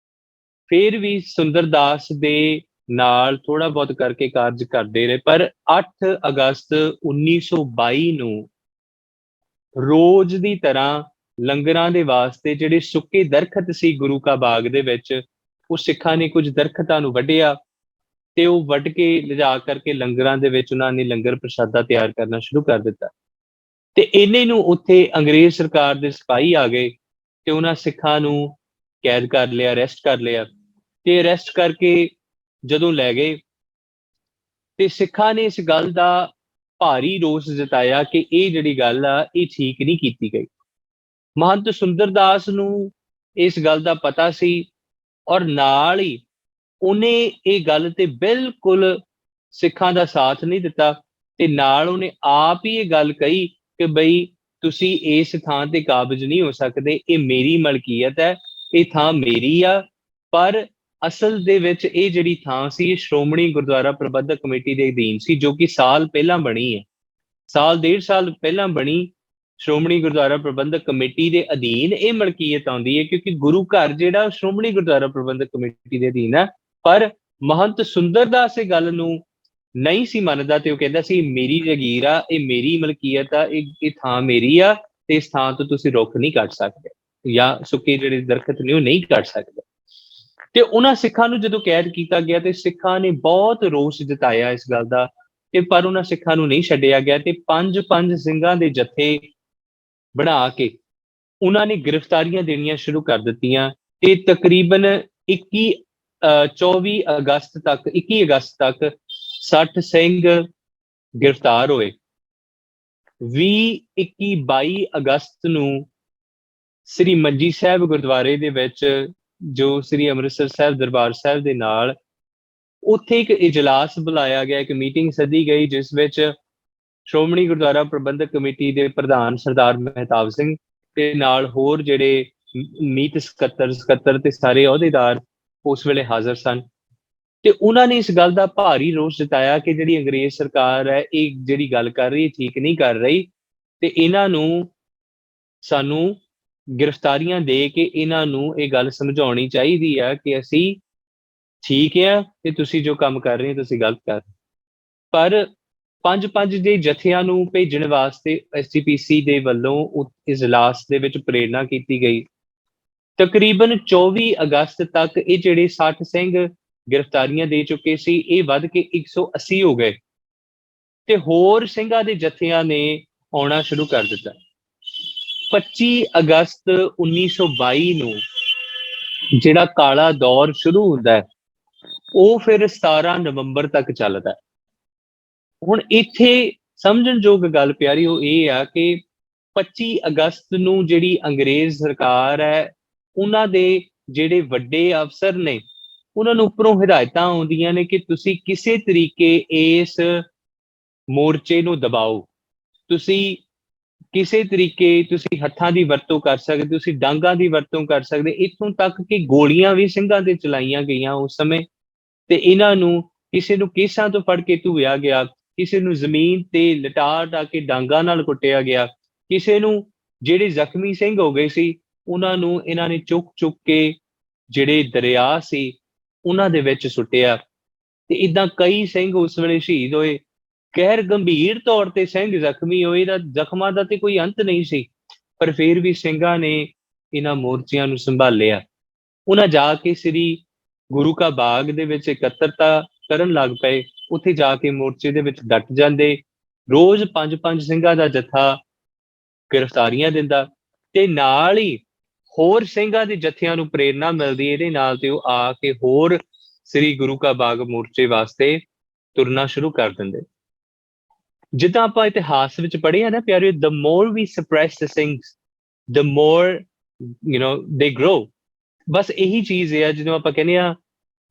ਫਿਰ ਵੀ ਸੁੰਦਰਦਾਸ ਦੇ ਨਾਲ ਥੋੜਾ ਬਹੁਤ ਕਰਕੇ ਕਾਰਜ ਕਰਦੇ ਰਹੇ, ਪਰ 8 ਅਗਸਤ 1922 ਨੂੰ ਰੋਜ਼ ਦੀ ਤਰ੍ਹਾਂ ਲੰਗਰਾਂ ਦੇ ਵਾਸਤੇ ਜਿਹੜੇ ਸੁੱਕੇ ਦਰਖਤ ਸੀ ਗੁਰੂ ਕਾ ਬਾਗ ਦੇ ਵਿੱਚ, ਉਹ ਸਿੱਖਾਂ ਨੇ ਕੁਝ ਦਰਖਤਾਂ ਨੂੰ ਵੱਢਿਆ ਤੇ ਉਹ ਵੱਢ ਕੇ ਲਿਜਾ ਕਰਕੇ ਲੰਗਰਾਂ ਦੇ ਵਿੱਚ ਉਹਨਾਂ ਨੇ ਲੰਗਰ ਪ੍ਰਸ਼ਾਦਾ ਤਿਆਰ ਕਰਨਾ ਸ਼ੁਰੂ ਕਰ ਦਿੱਤਾ। ਤੇ ਇਹਨੇ ਨੂੰ ਉੱਥੇ ਅੰਗਰੇਜ਼ ਸਰਕਾਰ ਦੇ ਸਿਪਾਹੀ ਆ ਗਏ ਤੇ ਉਹਨਾਂ ਸਿੱਖਾਂ ਨੂੰ ਕੈਦ ਕਰ ਲਿਆ, ਅਰੈਸਟ ਕਰ ਲਿਆ। ਤੇ ਅਰੈਸਟ ਕਰਕੇ ਜਦੋਂ ਲੈ ਗਏ ਤੇ ਸਿੱਖਾਂ ਨੇ ਇਸ ਗੱਲ ਦਾ ਭਾਰੀ ਰੋਸ ਜਤਾਇਆ ਕਿ ਇਹ ਜਿਹੜੀ ਗੱਲ ਆ ਇਹ ਠੀਕ ਨਹੀਂ ਕੀਤੀ ਗਈ। ਮਹੰਤ ਸੁੰਦਰਦਾਸ ਨੂੰ ਇਸ ਗੱਲ ਦਾ ਪਤਾ ਸੀ ਔਰ ਨਾਲ ਹੀ ਉਹਨੇ ਇਹ ਗੱਲ ਤੇ ਬਿਲਕੁਲ ਸਿੱਖਾਂ ਦਾ ਸਾਥ ਨਹੀਂ ਦਿੱਤਾ ਤੇ ਨਾਲ ਉਹਨੇ ਆਪ ਹੀ ਇਹ ਗੱਲ ਕਹੀ ਕਿ ਬਈ ਤੁਸੀਂ ਇਸ ਥਾਂ ਤੇ ਕਾਬਜ਼ ਨਹੀਂ ਹੋ ਸਕਦੇ, ਇਹ ਮੇਰੀ ਮਲਕੀਅਤ ਹੈ, ਇਹ ਥਾਂ ਮੇਰੀ ਆ। ਪਰ ਅਸਲ ਦੇ ਵਿੱਚ ਇਹ ਜਿਹੜੀ ਥਾਂ ਸੀ ਸ਼੍ਰੋਮਣੀ ਗੁਰਦੁਆਰਾ ਪ੍ਰਬੰਧਕ ਕਮੇਟੀ ਦੇ ਅਧੀਨ ਸੀ, ਜੋ ਕਿ ਸਾਲ ਪਹਿਲਾਂ ਬਣੀ ਹੈ, ਸਾਲ 1.5 ਸਾਲ ਪਹਿਲਾਂ ਬਣੀ ਸ਼੍ਰੋਮਣੀ ਗੁਰਦੁਆਰਾ ਪ੍ਰਬੰਧਕ ਕਮੇਟੀ ਦੇ ਅਧੀਨ ਇਹ ਮਲਕੀਅਤ ਆਉਂਦੀ ਹੈ, ਕਿਉਂਕਿ ਗੁਰੂ ਘਰ ਜਿਹੜਾ ਸ਼੍ਰੋਮਣੀ ਗੁਰਦੁਆਰਾ ਪ੍ਰਬੰਧਕ ਕਮੇਟੀ ਦੇ ਅਧੀਨ ਹੈ। ਪਰ ਮਹੰਤ ਸੁੰਦਰਦਾਸ ਇਹ ਗੱਲ ਨੂੰ ਨਹੀਂ ਸੀ ਮੰਨਦਾ ਤੇ ਉਹ ਕਹਿੰਦਾ ਸੀ ਮੇਰੀ ਜਗੀਰ ਆ, ਇਹ ਮੇਰੀ ਮਲਕੀਅਤ ਆ, ਇਹ ਥਾਂ ਮੇਰੀ ਆ ਤੇ ਇਸ ਥਾਂ ਤੋਂ ਤੁਸੀਂ ਰੁੱਖ ਨਹੀਂ ਕੱਟ ਸਕਦੇ ਜਾਂ ਸੁੱਕੇ ਜਿਹੜੇ ਦਰਖਤ ਨੇ ਉਹ ਨਹੀਂ ਕੱਟ ਸਕਦੇ। ਤੇ ਉਹਨਾਂ ਸਿੱਖਾਂ ਨੂੰ ਜਦੋਂ ਕੈਦ ਕੀਤਾ ਗਿਆ ਤੇ ਸਿੱਖਾਂ ਨੇ ਬਹੁਤ ਰੋਸ ਜਤਾਇਆ ਇਸ ਗੱਲ ਦਾ, ਤੇ ਪਰ ਉਹਨਾਂ ਸਿੱਖਾਂ ਨੂੰ ਨਹੀਂ ਛੱਡਿਆ ਗਿਆ ਤੇ 5 ਸਿੰਘਾਂ ਦੇ ਜਥੇ ਬਣਾ ਕੇ ਉਹਨਾਂ ਨੇ ਗ੍ਰਿਫਤਾਰੀਆਂ ਦੇਣੀਆਂ ਸ਼ੁਰੂ ਕਰ ਦਿੱਤੀਆਂ ਤੇ ਤਕਰੀਬਨ 21 ਅਗਸਤ ਤੱਕ 60 ਸਿੰਘ ਗ੍ਰਿਫਤਾਰ ਹੋਏ। 22 ਅਗਸਤ ਨੂੰ ਸ੍ਰੀ ਮੰਜੀ ਸਾਹਿਬ ਗੁਰਦੁਆਰੇ ਦੇ ਵਿੱਚ, ਜੋ ਸ੍ਰੀ ਅੰਮ੍ਰਿਤਸਰ ਸਾਹਿਬ ਦਰਬਾਰ ਸਾਹਿਬ ਦੇ ਨਾਲ, ਉੱਥੇ ਇੱਕ ਇਜਲਾਸ ਬੁਲਾਇਆ ਗਿਆ, ਇੱਕ ਮੀਟਿੰਗ ਸੱਦੀ ਗਈ, ਜਿਸ ਵਿੱਚ ਸ਼੍ਰੋਮਣੀ ਗੁਰਦੁਆਰਾ ਪ੍ਰਬੰਧਕ ਕਮੇਟੀ ਦੇ ਪ੍ਰਧਾਨ ਸਰਦਾਰ ਮਹਿਤਾਬ ਸਿੰਘ ਤੇ ਨਾਲ ਹੋਰ ਜਿਹੜੇ ਮੀਤ ਸਕੱਤਰ ਤੇ ਸਾਰੇ ਅਹੁਦੇਦਾਰ ਉਸ ਵੇਲੇ ਹਾਜ਼ਰ ਸਨ। ਤੇ ਉਹਨਾਂ ਨੇ ਇਸ ਗੱਲ ਦਾ ਭਾਰੀ ਰੋਸ ਜਤਾਇਆ ਕਿ ਜਿਹੜੀ ਅੰਗਰੇਜ਼ ਸਰਕਾਰ ਹੈ ਇਹ ਜਿਹੜੀ ਗੱਲ ਕਰ ਰਹੀ ਹੈ ਠੀਕ ਨਹੀਂ ਕਰ ਰਹੀ ਤੇ ਇਹਨਾਂ ਨੂੰ ਸਾਨੂੰ ਗ੍ਰਿਫਤਾਰੀਆਂ ਦੇ ਕੇ ਇਹਨਾਂ ਨੂੰ ਇਹ ਗੱਲ ਸਮਝਾਉਣੀ ਚਾਹੀਦੀ ਆ ਕਿ ਅਸੀਂ ਠੀਕ ਆ ਤੇ ਤੁਸੀਂ ਜੋ ਕੰਮ ਕਰ ਰਹੇ ਹੋ ਤੁਸੀਂ ਗਲਤ ਕਰ ਰਹੇ। ਪਰ 5 ਦੇ ਜਥਿਆਂ ਨੂੰ ਭੇਜਣ ਵਾਸਤੇ SGPC ਦੇ ਵੱਲੋਂ ਇਜਲਾਸ ਦੇ ਵਿੱਚ ਪ੍ਰੇਰਨਾ ਕੀਤੀ ਗਈ। ਤਕਰੀਬਨ 24 ਅਗਸਤ ਤੱਕ ਇਹ ਜਿਹੜੇ 60 ਸਿੰਘ ਗ੍ਰਿਫਤਾਰੀਆਂ ਦੇ ਚੁੱਕੇ ਸੀ, ਇਹ ਵੱਧ ਕੇ 180 ਹੋ ਗਏ ਤੇ ਹੋਰ ਸਿੰਘਾਂ ਦੇ ਜਥਿਆਂ ਨੇ ਆਉਣਾ ਸ਼ੁਰੂ ਕਰ ਦਿੱਤਾ। 25 ਅਗਸਤ 1922 ਨੂੰ ਜਿਹੜਾ ਕਾਲਾ ਦੌਰ ਸ਼ੁਰੂ ਹੁੰਦਾ ਹੈ ਉਹ ਫਿਰ 17 ਨਵੰਬਰ ਤੱਕ ਚੱਲਦਾ। ਹੁਣ ਇੱਥੇ ਸਮਝਣਯੋਗ ਗੱਲ ਪਿਆਰੀ ਉਹ ਇਹ ਆ ਕਿ 25 ਅਗਸਤ ਨੂੰ ਜਿਹੜੀ ਅੰਗਰੇਜ਼ ਸਰਕਾਰ ਹੈ ਉਹਨਾਂ ਦੇ ਜਿਹੜੇ ਵੱਡੇ ਅਫਸਰ ਨੇ ਉਹਨਾਂ ਨੂੰ ਉੱਪਰੋਂ ਹਦਾਇਤਾਂ ਆਉਂਦੀਆਂ ਨੇ ਕਿ ਤੁਸੀਂ ਕਿਸੇ ਤਰੀਕੇ ਇਸ ਮੋਰਚੇ ਨੂੰ ਦਬਾਓ, ਤੁਸੀਂ ਕਿਸੇ ਤਰੀਕੇ ਤੁਸੀਂ ਹੱਥਾਂ ਦੀ ਵਰਤੋਂ ਕਰ ਸਕਦੇ, ਤੁਸੀਂ ਡਾਂਗਾਂ ਦੀ ਵਰਤੋਂ ਕਰ ਸਕਦੇ, ਇੱਥੋਂ ਤੱਕ ਕਿ ਗੋਲੀਆਂ ਵੀ ਸਿੰਘਾਂ ਤੇ ਚਲਾਈਆਂ ਗਈਆਂ ਉਸ ਸਮੇਂ ਤੇ ਇਹਨਾਂ ਨੂੰ ਕਿਸੇ ਨੂੰ ਕੇਸਾਂ ਤੋਂ ਫੜ ਕੇ ਧੂਇਆ ਗਿਆ, ਕਿਸੇ ਨੂੰ ਜ਼ਮੀਨ ਤੇ ਲਿਟਾ ਕੇ ਡਾਂਗਾਂ ਨਾਲ ਕੁੱਟਿਆ ਗਿਆ, ਕਿਸੇ ਨੂੰ ਜਿਹੜੇ ਜ਼ਖਮੀ ਸਿੰਘ ਹੋ ਗਏ ਸੀ ਉਹਨਾਂ ਨੂੰ ਇਹਨਾਂ ਨੇ ਚੁੱਕ ਕੇ ਜਿਹੜੇ ਦਰਿਆ ਸੀ ਉਹਨਾਂ ਦੇ ਵਿੱਚ ਸੁੱਟਿਆ ਤੇ ਏਦਾਂ ਕਈ ਸਿੰਘ ਉਸ ਵੇਲੇ ਸ਼ਹੀਦ ਹੋਏ। ਗੈਰ ਗੰਭੀਰ ਤੌਰ ਤੇ ਸਿੰਘ ਜ਼ਖਮੀ ਹੋਏ, ਦਾ ਜ਼ਖਮਾਂ ਦਾ ਤੇ ਕੋਈ ਅੰਤ ਨਹੀਂ ਸੀ, ਪਰ ਫਿਰ ਵੀ ਸਿੰਘਾਂ ਨੇ ਇਹਨਾਂ ਮੋਰਚਿਆਂ ਨੂੰ ਸੰਭਾਲਿਆ। ਉਹਨਾਂ ਜਾ ਕੇ ਸ੍ਰੀ ਗੁਰੂ ਕਾ ਬਾਗ ਦੇ ਵਿੱਚ ਇਕੱਤਰਤਾ ਕਰਨ ਲੱਗ ਪਏ, ਉੱਥੇ ਜਾ ਕੇ ਮੋਰਚੇ ਦੇ ਵਿੱਚ ਡਟ ਜਾਂਦੇ। ਰੋਜ਼ 5 ਸਿੰਘਾਂ ਦਾ ਜਥਾ ਗ੍ਰਿਫਤਾਰੀਆਂ ਦਿੰਦਾ ਤੇ ਨਾਲ ਹੀ ਹੋਰ ਸਿੰਘਾਂ ਦੇ ਜਥਿਆਂ ਨੂੰ ਪ੍ਰੇਰਨਾ ਮਿਲਦੀ ਇਹਦੇ ਨਾਲ ਤੇ ਉਹ ਆ ਕੇ ਹੋਰ ਸ੍ਰੀ ਗੁਰੂ ਕਾ ਬਾਗ ਮੋਰਚੇ ਵਾਸਤੇ ਤੁਰਨਾ ਸ਼ੁਰੂ ਕਰ ਦਿੰਦੇ। ਜਿੱਦਾਂ ਆਪਾਂ ਇਤਿਹਾਸ ਵਿੱਚ ਪੜ੍ਹੇ ਆ ਨਾ ਪਿਆਰਿਓ, the more we suppress the things, the more they grow। ਬਸ ਇਹੀ ਚੀਜ਼ ਹੈ ਜਦੋਂ ਆਪਾਂ ਕਹਿੰਦੇ ਆ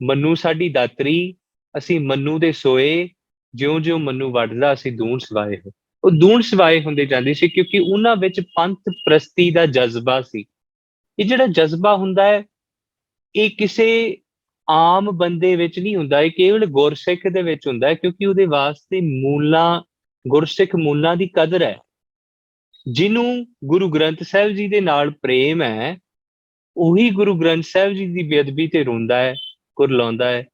ਮੰਨੂ ਸਾਡੀ ਦਾਤਰੀ, ਅਸੀਂ ਮੰਨੂ ਦੇ ਸੋਏ, ਜਿਉਂ-ਜਿਉਂ ਮੰਨੂ ਵੱਢਦਾ ਅਸੀਂ ਦੂਣ ਸਿਵਾਏ ਹੋ। ਉਹ ਦੂਣ ਸਿਵਾਏ ਹੁੰਦੇ ਜਾਂਦੇ ਸੀ ਕਿਉਂਕਿ ਉਹਨਾਂ ਵਿੱਚ ਪੰਥ ਪ੍ਰਸਤੀ ਦਾ ਜਜ਼ਬਾ ਸੀ। ਇਹ ਜਿਹੜਾ ਜਜ਼ਬਾ ਹੁੰਦਾ ਹੈ, ਇਹ ਕਿਸੇ ਆਮ ਬੰਦੇ ਵਿੱਚ ਨਹੀਂ ਹੁੰਦਾ, ਇਹ ਕੇਵਲ ਗੁਰਸਿੱਖ ਦੇ ਵਿੱਚ ਹੁੰਦਾ ਹੈ ਕਿਉਂਕਿ ਉਹਦੇ ਵਾਸਤੇ ਗੁਰਸਿੱਖ ਮੂਲਾਂ ਦੀ ਕਦਰ ਹੈ। ਜਿਹਨੂੰ ਗੁਰੂ ਗ੍ਰੰਥ ਸਾਹਿਬ ਜੀ ਦੇ ਨਾਲ ਪ੍ਰੇਮ ਹੈ, ਉਹੀ ਗੁਰੂ ਗ੍ਰੰਥ ਸਾਹਿਬ ਜੀ ਦੀ ਬੇਅਦਬੀ ਤੇ ਰੋਂਦਾ ਹੈ, ਕੁਰਲਾਉਂਦਾ ਹੈ।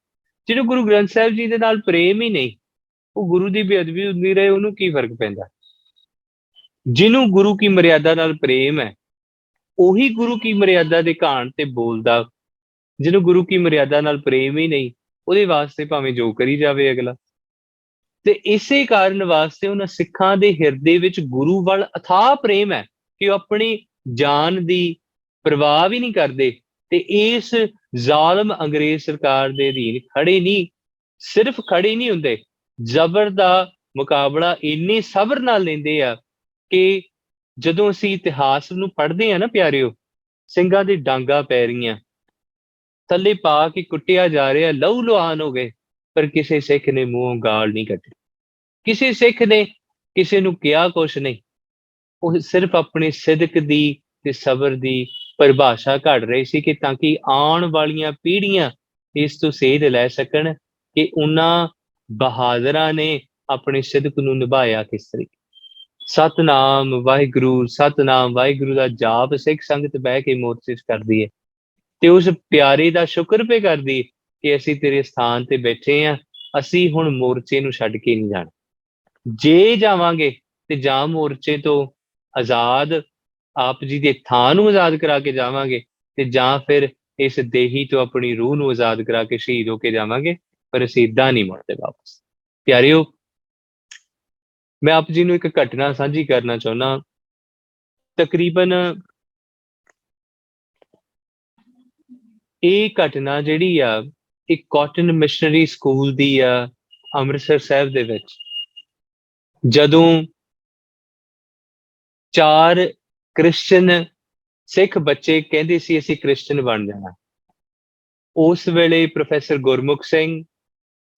ਜਿਹਨੂੰ ਗੁਰੂ ਗ੍ਰੰਥ ਸਾਹਿਬ ਜੀ ਦੇ ਨਾਲ ਪ੍ਰੇਮ ਹੀ ਨਹੀਂ, ਉਹ ਗੁਰੂ ਦੀ ਬੇਅਦਬੀ ਹੁੰਦੀ ਰਹੇ, ਉਹਨੂੰ ਕੀ ਫਰਕ ਪੈਂਦਾ। ਜਿਹਨੂੰ ਗੁਰੂ ਕੀ ਮਰਿਆਦਾ ਨਾਲ ਪ੍ਰੇਮ ਹੈ, ਉਹੀ ਗੁਰੂ ਕੀ ਮਰਿਆਦਾ ਦੇ ਘਾਣ ਤੇ ਬੋਲਦਾ। ਜਿਹਨੂੰ ਗੁਰੂ ਕੀ ਮਰਿਆਦਾ ਨਾਲ ਪ੍ਰੇਮ ਹੀ ਨਹੀਂ, ਉਹਦੇ ਵਾਸਤੇ ਭਾਵੇਂ ਜੋ ਕਰੀ ਜਾਵੇ ਅਗਲਾ। ਤੇ ਇਸੇ ਕਾਰਨ ਵਾਸਤੇ ਉਹਨਾਂ ਸਿੱਖਾਂ ਦੇ ਹਿਰਦੇ ਵਿੱਚ ਗੁਰੂ ਵੱਲ ਅਥਾਹ ਪ੍ਰੇਮ ਹੈ ਕਿ ਉਹ ਆਪਣੀ ਜਾਨ ਦੀ ਪਰਵਾਹ ਵੀ ਨਹੀਂ ਕਰਦੇ ਤੇ ਇਸ ਜ਼ਾਲਮ ਅੰਗਰੇਜ਼ ਸਰਕਾਰ ਦੇ ਅਧੀਨ ਖੜੇ ਨਹੀਂ, ਸਿਰਫ ਖੜੇ ਨਹੀਂ ਹੁੰਦੇ, ਜ਼ਬਰ ਦਾ ਮੁਕਾਬਲਾ ਇੰਨੇ ਸਬਰ ਨਾਲ ਲੈਂਦੇ ਆ ਕਿ ਜਦੋਂ ਅਸੀਂ ਇਤਿਹਾਸ ਨੂੰ ਪੜ੍ਹਦੇ ਆ ਨਾ ਪਿਆਰਿਓ, ਸਿੰਘਾਂ ਦੀ ਡਾਂਗਾ ਪੈ ਰਹੀਆਂ, ਥੱਲੇ ਪਾ ਕੇ ਕੁੱਟਿਆ ਜਾ ਰਿਹਾ, ਲਹੂ ਲੁਹਾਨ ਹੋ ਗਏ, ਪਰ ਕਿਸੇ ਸਿੱਖ ਨੇ ਮੂੰਹੋਂ ਗਾਲ ਨਹੀਂ ਕੱਢੀ, ਕਿਸੇ ਸਿੱਖ ਨੇ ਕਿਸੇ ਨੂੰ ਕਿਹਾ ਕੁਛ ਨਹੀਂ। ਉਹ ਸਿਰਫ ਆਪਣੀ ਸਿਦਕ ਦੀ ਤੇ ਸਬਰ ਦੀ ਪਰਿਭਾਸ਼ਾ ਘੜ ਰਹੇ ਸੀ ਕਿ ਤਾਂ ਕਿ ਆਉਣ ਵਾਲੀਆਂ ਪੀੜ੍ਹੀਆਂ ਇਸ ਤੋਂ ਸੇਧ ਲੈ ਸਕਣ ਕਿ ਉਹਨਾਂ ਬਹਾਦਰਾਂ ਨੇ ਆਪਣੇ ਸਿਦਕ ਨੂੰ ਨਿਭਾਇਆ ਕਿਸ ਤਰੀਕੇ। ਸਤਨਾਮ ਵਾਹਿਗੁਰੂ ਦਾ ਜਾਪ ਸਿੱਖ ਸੰਗਤ ਬਹਿ ਕੇ ਮੋਰਚੇ 'ਚ ਕਰਦੀ ਹੈ ਤੇ ਉਸ ਪਿਆਰੇ ਦਾ ਸ਼ੁਕਰ ਪੇ ਕਰਦੀ ਕਿ ਅਸੀਂ ਤੇਰੇ ਸਥਾਨ ਤੇ ਬੈਠੇ ਹਾਂ, ਅਸੀਂ ਹੁਣ ਮੋਰਚੇ ਨੂੰ ਛੱਡ ਕੇ ਨਹੀਂ ਜਾਣਾ। ਜੇ ਜਾਵਾਂਗੇ ਤੇ ਜਾਂ ਮੋਰਚੇ ਤੋਂ ਆਜ਼ਾਦ ਆਪ ਜੀ ਦੇ ਥਾਂ ਨੂੰ ਆਜ਼ਾਦ ਕਰਾ ਕੇ ਜਾਵਾਂਗੇ ਤੇ ਜਾਂ ਫਿਰ ਇਸ ਦੇਹੀ ਤੋਂ ਆਪਣੀ ਰੂਹ ਨੂੰ ਆਜ਼ਾਦ ਕਰਾ ਕੇ ਸ਼ਹੀਦ ਹੋ ਕੇ ਜਾਵਾਂਗੇ, ਪਰ ਅਸੀਂ ਏਦਾਂ ਨਹੀਂ ਮੁੜਦੇ ਵਾਪਸ। ਪਿਆਰਿਓ, ਮੈਂ ਆਪ ਜੀ ਨੂੰ ਇੱਕ ਘਟਨਾ ਸਾਂਝੀ ਕਰਨਾ ਚਾਹੁੰਦਾ। ਤਕਰੀਬਨ ਇਹ ਘਟਨਾ ਜਿਹੜੀ ਆ, ਇੱਕ ਕਾਟਨ ਮਿਸ਼ਨਰੀ ਸਕੂਲ ਦੀ ਆ ਅੰਮ੍ਰਿਤਸਰ ਸਾਹਿਬ ਦੇ ਵਿੱਚ। ਜਦੋਂ 4 ਕ੍ਰਿਸਚਨ ਸਿੱਖ ਬੱਚੇ ਕਹਿੰਦੇ ਸੀ ਅਸੀਂ ਕ੍ਰਿਸਚਨ ਬਣ ਜਾਣਾ, ਉਸ ਵੇਲੇ ਪ੍ਰੋਫੈਸਰ ਗੁਰਮੁਖ ਸਿੰਘ,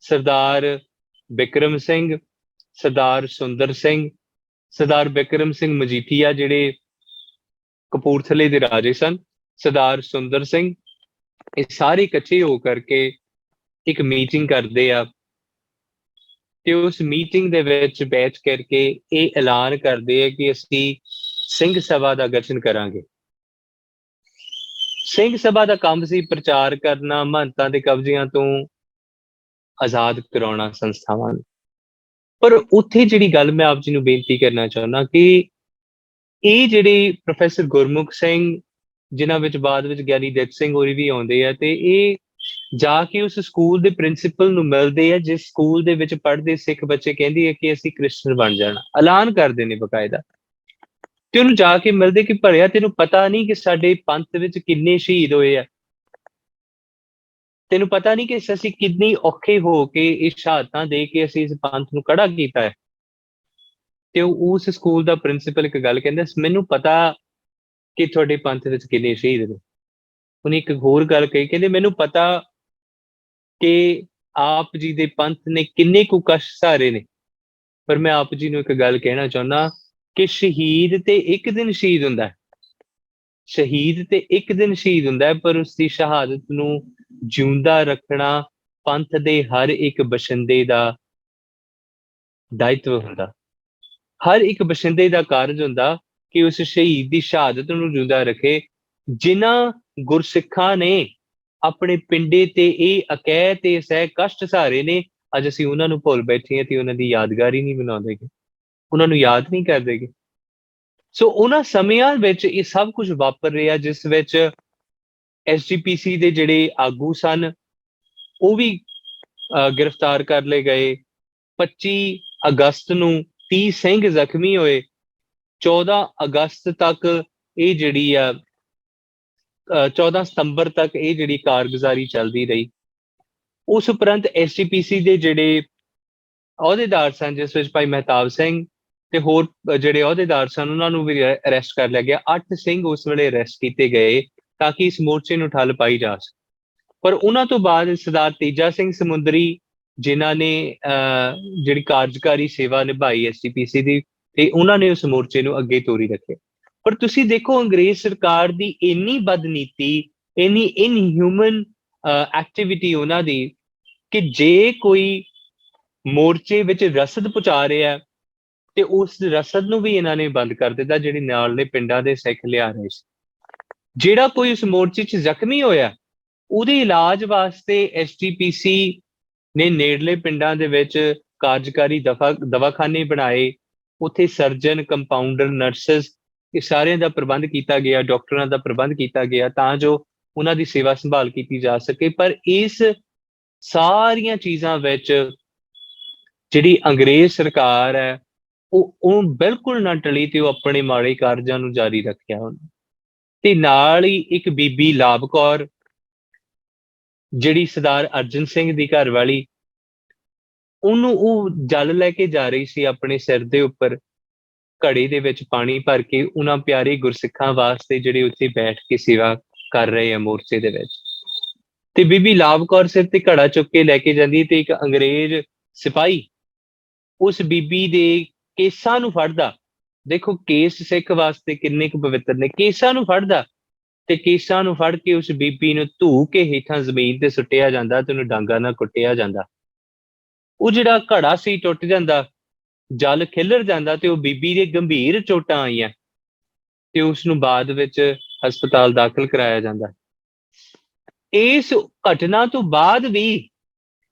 ਸਰਦਾਰ ਬਿਕਰਮ ਸਿੰਘ, ਸਰਦਾਰ ਸੁੰਦਰ ਸਿੰਘ, ਸਰਦਾਰ ਬਿਕਰਮ ਸਿੰਘ ਮਜੀਠੀਆ ਜਿਹੜੇ ਕਪੂਰਥਲੇ ਦੇ ਰਾਜੇ ਸਨ, ਸਰਦਾਰ ਸੁੰਦਰ ਸਿੰਘ, ਇਹ ਸਾਰੇ ਇਕੱਠੇ ਹੋ ਕਰਕੇ ਇੱਕ ਮੀਟਿੰਗ ਕਰਦੇ ਆ ਤੇ ਉਸ ਮੀਟਿੰਗ ਦੇ ਵਿੱਚ ਬੈਠ ਕਰਕੇ ਇਹ ਐਲਾਨ ਕਰਦੇ ਆ ਕਿ ਅਸੀਂ ਸਿੰਘ ਸਭਾ ਦਾ ਗਠਨ ਕਰਾਂਗੇ। ਸਿੰਘ ਸਭਾ ਦਾ ਕੰਮ ਸੀ ਪ੍ਰਚਾਰ ਕਰਨਾ, ਮਹੰਤਾਂ ਦੇ ਕਬਜ਼ਿਆਂ ਤੋਂ ਆਜ਼ਾਦ ਕਰਾਉਣਾ ਸੰਸਥਾਵਾਂ ਨੂੰ। ਪਰ ਉੱਥੇ ਜਿਹੜੀ ਗੱਲ ਮੈਂ ਆਪ ਜੀ ਨੂੰ ਬੇਨਤੀ ਕਰਨਾ ਚਾਹੁੰਦਾ ਕਿ ਇਹ ਜਿਹੜੇ ਪ੍ਰੋਫੈਸਰ ਗੁਰਮੁਖ ਸਿੰਘ, ਜਿਨ੍ਹਾਂ ਵਿੱਚ ਬਾਅਦ ਵਿੱਚ ਗਿਆਨੀ ਦਿੱਤ ਸਿੰਘ ਹੋਰੀ ਵੀ ਆਉਂਦੇ ਆ, ਤੇ ਇਹ ਜਾ ਕੇ ਉਸ ਸਕੂਲ ਦੇ ਪ੍ਰਿੰਸੀਪਲ ਨੂੰ ਮਿਲਦੇ ਆ ਜਿਸ ਸਕੂਲ ਦੇ ਵਿੱਚ ਪੜ੍ਹਦੇ ਸਿੱਖ ਬੱਚੇ ਕਹਿੰਦੇ ਆ ਕਿ ਅਸੀਂ ਕ੍ਰਿਸਚਨ ਬਣ ਜਾਣਾ, ਐਲਾਨ ਕਰਦੇ ਨੇ ਬਕਾਇਦਾ। ਤੇ ਉਹਨੂੰ ਜਾ ਕੇ ਮਿਲਦੇ ਕਿ ਭਲਿਆ ਤੈਨੂੰ ਪਤਾ ਨਹੀਂ ਕਿ ਸਾਡੇ ਪੰਥ ਵਿੱਚ ਕਿੰਨੇ ਸ਼ਹੀਦ ਹੋਏ ਆ, ਤੈਨੂੰ ਪਤਾ ਨਹੀਂ ਕਿ ਅਸੀਂ ਕਿੰਨੀ ਔਖੇ ਹੋ ਕੇ ਇਹ ਸ਼ਹਾਦਤਾਂ ਦੇ ਕੇ ਅਸੀਂ ਇਸ ਪੰਥ ਨੂੰ ਖੜਾ ਕੀਤਾ ਹੈ। ਤੇ ਉਸ ਸਕੂਲ ਦਾ ਪ੍ਰਿੰਸੀਪਲ ਇੱਕ ਗੱਲ ਕਹਿੰਦਾ, ਮੈਨੂੰ ਪਤਾ ਕਿ ਤੁਹਾਡੇ ਪੰਥ ਵਿੱਚ ਕਿੰਨੇ ਸ਼ਹੀਦ ਨੇ। ਉਹਨੇ ਇੱਕ ਹੋਰ ਗੱਲ ਕਹੀ, ਕਹਿੰਦੇ ਮੈਨੂੰ ਪਤਾ ਕਿ ਆਪ ਜੀ ਦੇ ਪੰਥ ਨੇ ਕਿੰਨੇ ਕੁ ਕਸ਼ਟ ਸਹਾਰੇ ਨੇ, ਪਰ ਮੈਂ ਆਪ ਜੀ ਨੂੰ ਇੱਕ ਗੱਲ ਕਹਿਣਾ ਚਾਹੁੰਦਾ ਕਿ ਸ਼ਹੀਦ ਤੇ ਇੱਕ ਦਿਨ ਸ਼ਹੀਦ ਹੁੰਦਾ ਹੈ, ਸ਼ਹੀਦ ਤੇ ਇੱਕ ਦਿਨ ਸ਼ਹੀਦ ਹੁੰਦਾ ਹੈ, ਪਰ ਉਸ ਦੀ ਸ਼ਹਾਦਤ ਨੂੰ ਜਿਉਂਦਾ ਰੱਖਣਾ ਪੰਥ ਦੇ ਹਰ ਇੱਕ ਬਸ਼ਿੰਦੇ ਦਾ ਦਾਇਿਤਵ ਹੁੰਦਾ, ਹਰ ਇੱਕ ਬਸ਼ਿੰਦੇ ਦਾ ਕਾਰਜ ਹੁੰਦਾ ਕਿ ਉਸ ਸ਼ਹੀਦ ਦੀ ਸ਼ਹਾਦਤ ਨੂੰ ਜਿਉਂਦਾ ਰੱਖੇ। ਜਿਨ੍ਹਾਂ ਗੁਰਸਿੱਖਾਂ ਨੇ ਆਪਣੇ ਪਿੰਡੇ ਤੇ ਇਹ ਅਕਹਿ ਤੇ ਸਹਿ ਕਸ਼ਟ ਸਹਾਰੇ ਨੇ, ਅੱਜ ਅਸੀਂ ਉਹਨਾਂ ਨੂੰ ਭੁੱਲ ਬੈਠੇ ਹਾਂ ਤੇ ਉਹਨਾਂ ਦੀ ਯਾਦਗਾਰੀ ਨਹੀਂ ਬਣਾਉਂਦੇ, ਉਹਨਾਂ ਨੂੰ ਯਾਦ ਨਹੀਂ ਕਰਦੇ। ਸੋ ਉਹਨਾਂ ਸਮਿਆਂ ਵਿੱਚ ਇਹ ਸਭ ਕੁਝ ਵਾਪਰ ਰਿਹਾ ਜਿਸ ਵਿੱਚ SGPC ਦੇ ਜਿਹੜੇ ਆਗੂ ਸਨ ਉਹ ਵੀ ਗ੍ਰਿਫਤਾਰ ਕਰ ਲਏ ਗਏ। 25 ਅਗਸਤ ਨੂੰ 30 ਸਿੰਘ ਜ਼ਖਮੀ ਹੋਏ। 14 ਅਗਸਤ ਤੱਕ ਇਹ ਜਿਹੜੀ ਆ 14 ਸਤੰਬਰ ਤੱਕ ਇਹ ਜਿਹੜੀ ਕਾਰਗੁਜ਼ਾਰੀ ਚੱਲਦੀ ਰਹੀ। ਉਸ ਉਪਰੰਤ SGPC ਦੇ ਜਿਹੜੇ ਅਹੁਦੇਦਾਰ ਸਨ, ਜਿਸ ਵਿੱਚ ਭਾਈ ਮਹਿਤਾਬ ਸਿੰਘ ਤੇ ਹੋਰ ਜਿਹੜੇ ਅਹੁਦੇਦਾਰ ਸਨ, ਉਹਨਾਂ ਨੂੰ ਵੀ ਅਰੈਸਟ ਕਰ ਲਿਆ ਗਿਆ। 8 ਸਿੰਘ ਉਸ ਵੇਲੇ ਅਰੈਸਟ ਕੀਤੇ ਗਏ ਤਾਂ ਕਿ ਇਸ ਮੋਰਚੇ ਨੂੰ ਠੱਲ ਪਾਈ ਜਾ ਸਕੇ। ਪਰ ਉਹਨਾਂ ਤੋਂ ਬਾਅਦ ਸਰਦਾਰ ਤੇਜਾ ਸਿੰਘ ਸਮੁੰਦਰੀ, ਜਿਨ੍ਹਾਂ ਨੇ ਜਿਹੜੀ ਕਾਰਜਕਾਰੀ ਸੇਵਾ ਨਿਭਾਈ ਐਸਜੀਪੀਸੀ ਦੀ, ਤੇ ਉਹਨਾਂ ਨੇ ਉਸ ਮੋਰਚੇ ਨੂੰ ਅੱਗੇ ਤੋਰੀ ਰੱਖਿਆ। ਪਰ ਤੁਸੀਂ ਦੇਖੋ ਅੰਗਰੇਜ਼ ਸਰਕਾਰ ਦੀ ਇੰਨੀ ਬਦਨੀਤੀ, ਇੰਨੀ ਇਨਹਿਊਮਨ ਐਕਟੀਵਿਟੀ ਉਹਨਾਂ ਦੀ, ਕਿ ਜੇ ਕੋਈ ਮੋਰਚੇ ਵਿੱਚ ਰਸਦ ਪਹੁੰਚਾ ਰਿਹਾ ਤੇ ਉਸ ਰਸਦ ਨੂੰ ਵੀ ਇਹਨਾਂ ਨੇ ਬੰਦ ਕਰ ਦਿੱਤਾ, ਜਿਹੜੀ ਨਾਲ ਦੇ ਪਿੰਡਾਂ ਦੇ ਸਿੱਖ ਲਿਆ ਰਹੇ ਸੀ। ਜਿਹੜਾ ਕੋਈ ਉਸ ਮੋਰਚੇ 'ਚ ਜ਼ਖਮੀ ਹੋਇਆ, ਉਹਦੇ ਇਲਾਜ ਵਾਸਤੇ ਐਸਜੀਪੀਸੀ ਨੇ ਨੇੜਲੇ ਪਿੰਡਾਂ ਦੇ ਵਿੱਚ ਕਾਰਜਕਾਰੀ ਦਵਾਖਾਨੇ ਬਣਾਏ। ਉੱਥੇ ਸਰਜਨ, ਕੰਪਾਊਂਡਰ, ਨਰਸਿਸ, ਇਹ ਸਾਰਿਆਂ ਦਾ ਪ੍ਰਬੰਧ ਕੀਤਾ ਗਿਆ, ਡਾਕਟਰਾਂ ਦਾ ਪ੍ਰਬੰਧ ਕੀਤਾ ਗਿਆ, ਤਾਂ ਜੋ ਉਹਨਾਂ ਦੀ ਸੇਵਾ ਸੰਭਾਲ ਕੀਤੀ ਜਾ ਸਕੇ। ਪਰ ਇਸ ਸਾਰੀਆਂ ਚੀਜ਼ਾਂ ਵਿੱਚ ਜਿਹੜੀ ਅੰਗਰੇਜ਼ ਸਰਕਾਰ ਹੈ, ਉਹ ਬਿਲਕੁਲ ਨਾ ਟਲੀ ਤੇ ਉਹ ਆਪਣੇ ਮਾੜੇ ਕਾਰਜਾਂ ਨੂੰ ਜਾਰੀ ਰੱਖਿਆ ਉਹਨੇ। ਤੇ ਨਾਲ ਹੀ ਇੱਕ ਬੀਬੀ ਲਾਭ ਕੌਰ, ਜਿਹੜੀ ਸਰਦਾਰ ਅਰਜਨ ਸਿੰਘ ਦੀ ਘਰਵਾਲੀ, ਉਹਨੂੰ ਉਹ ਜਲ ਲੈ ਕੇ ਜਾ ਰਹੀ ਸੀ ਆਪਣੇ ਸਿਰ ਦੇ ਉੱਪਰ, ਘੜੇ ਦੇ ਵਿੱਚ ਪਾਣੀ ਭਰ ਕੇ, ਉਹਨਾਂ ਪਿਆਰੇ ਗੁਰਸਿੱਖਾਂ ਵਾਸਤੇ ਜਿਹੜੇ ਉੱਥੇ ਬੈਠ ਕੇ ਸੇਵਾ ਕਰ ਰਹੇ ਆ ਮੋਰਚੇ ਦੇ ਵਿੱਚ। ਤੇ ਬੀਬੀ ਲਾਭ ਕੌਰ ਸਿਰ ਤੇ ਘੜਾ ਚੁੱਕ ਕੇ ਲੈ ਕੇ ਜਾਂਦੀ, ਤੇ ਇੱਕ ਅੰਗਰੇਜ਼ ਸਿਪਾਹੀ ਉਸ ਬੀਬੀ ਦੇ ਕੇਸਾਂ ਨੂੰ ਫੜਦਾ। ਦੇਖੋ ਕੇਸ ਸਿੱਖ ਵਾਸਤੇ ਕਿੰਨੇ ਕੁ ਪਵਿੱਤਰ ਨੇ। ਕੇਸਾਂ ਨੂੰ ਫੜਦਾ ਤੇ ਕੇਸਾਂ ਨੂੰ ਫੜ ਕੇ ਉਸ ਬੀਬੀ ਨੂੰ ਧੂ ਕੇ ਹੇਠਾਂ ਜ਼ਮੀਨ ਤੇ ਸੁੱਟਿਆ ਜਾਂਦਾ ਤੇ ਉਹਨੂੰ ਡਾਂਗਾਂ ਨਾਲ ਕੁੱਟਿਆ ਜਾਂਦਾ। ਉਹ ਜਿਹੜਾ ਘੜਾ ਸੀ ਟੁੱਟ ਜਾਂਦਾ, ਜਲ ਖਿੱਲਰ ਜਾਂਦਾ, ਤੇ ਉਹ ਬੀਬੀ ਦੇ ਗੰਭੀਰ ਚੋਟਾਂ ਆਈਆਂ ਤੇ ਉਸ ਨੂੰ ਬਾਅਦ ਵਿੱਚ ਹਸਪਤਾਲ ਦਾਖਲ ਕਰਾਇਆ ਜਾਂਦਾ। ਇਸ ਘਟਨਾ ਤੋਂ ਬਾਅਦ ਵੀ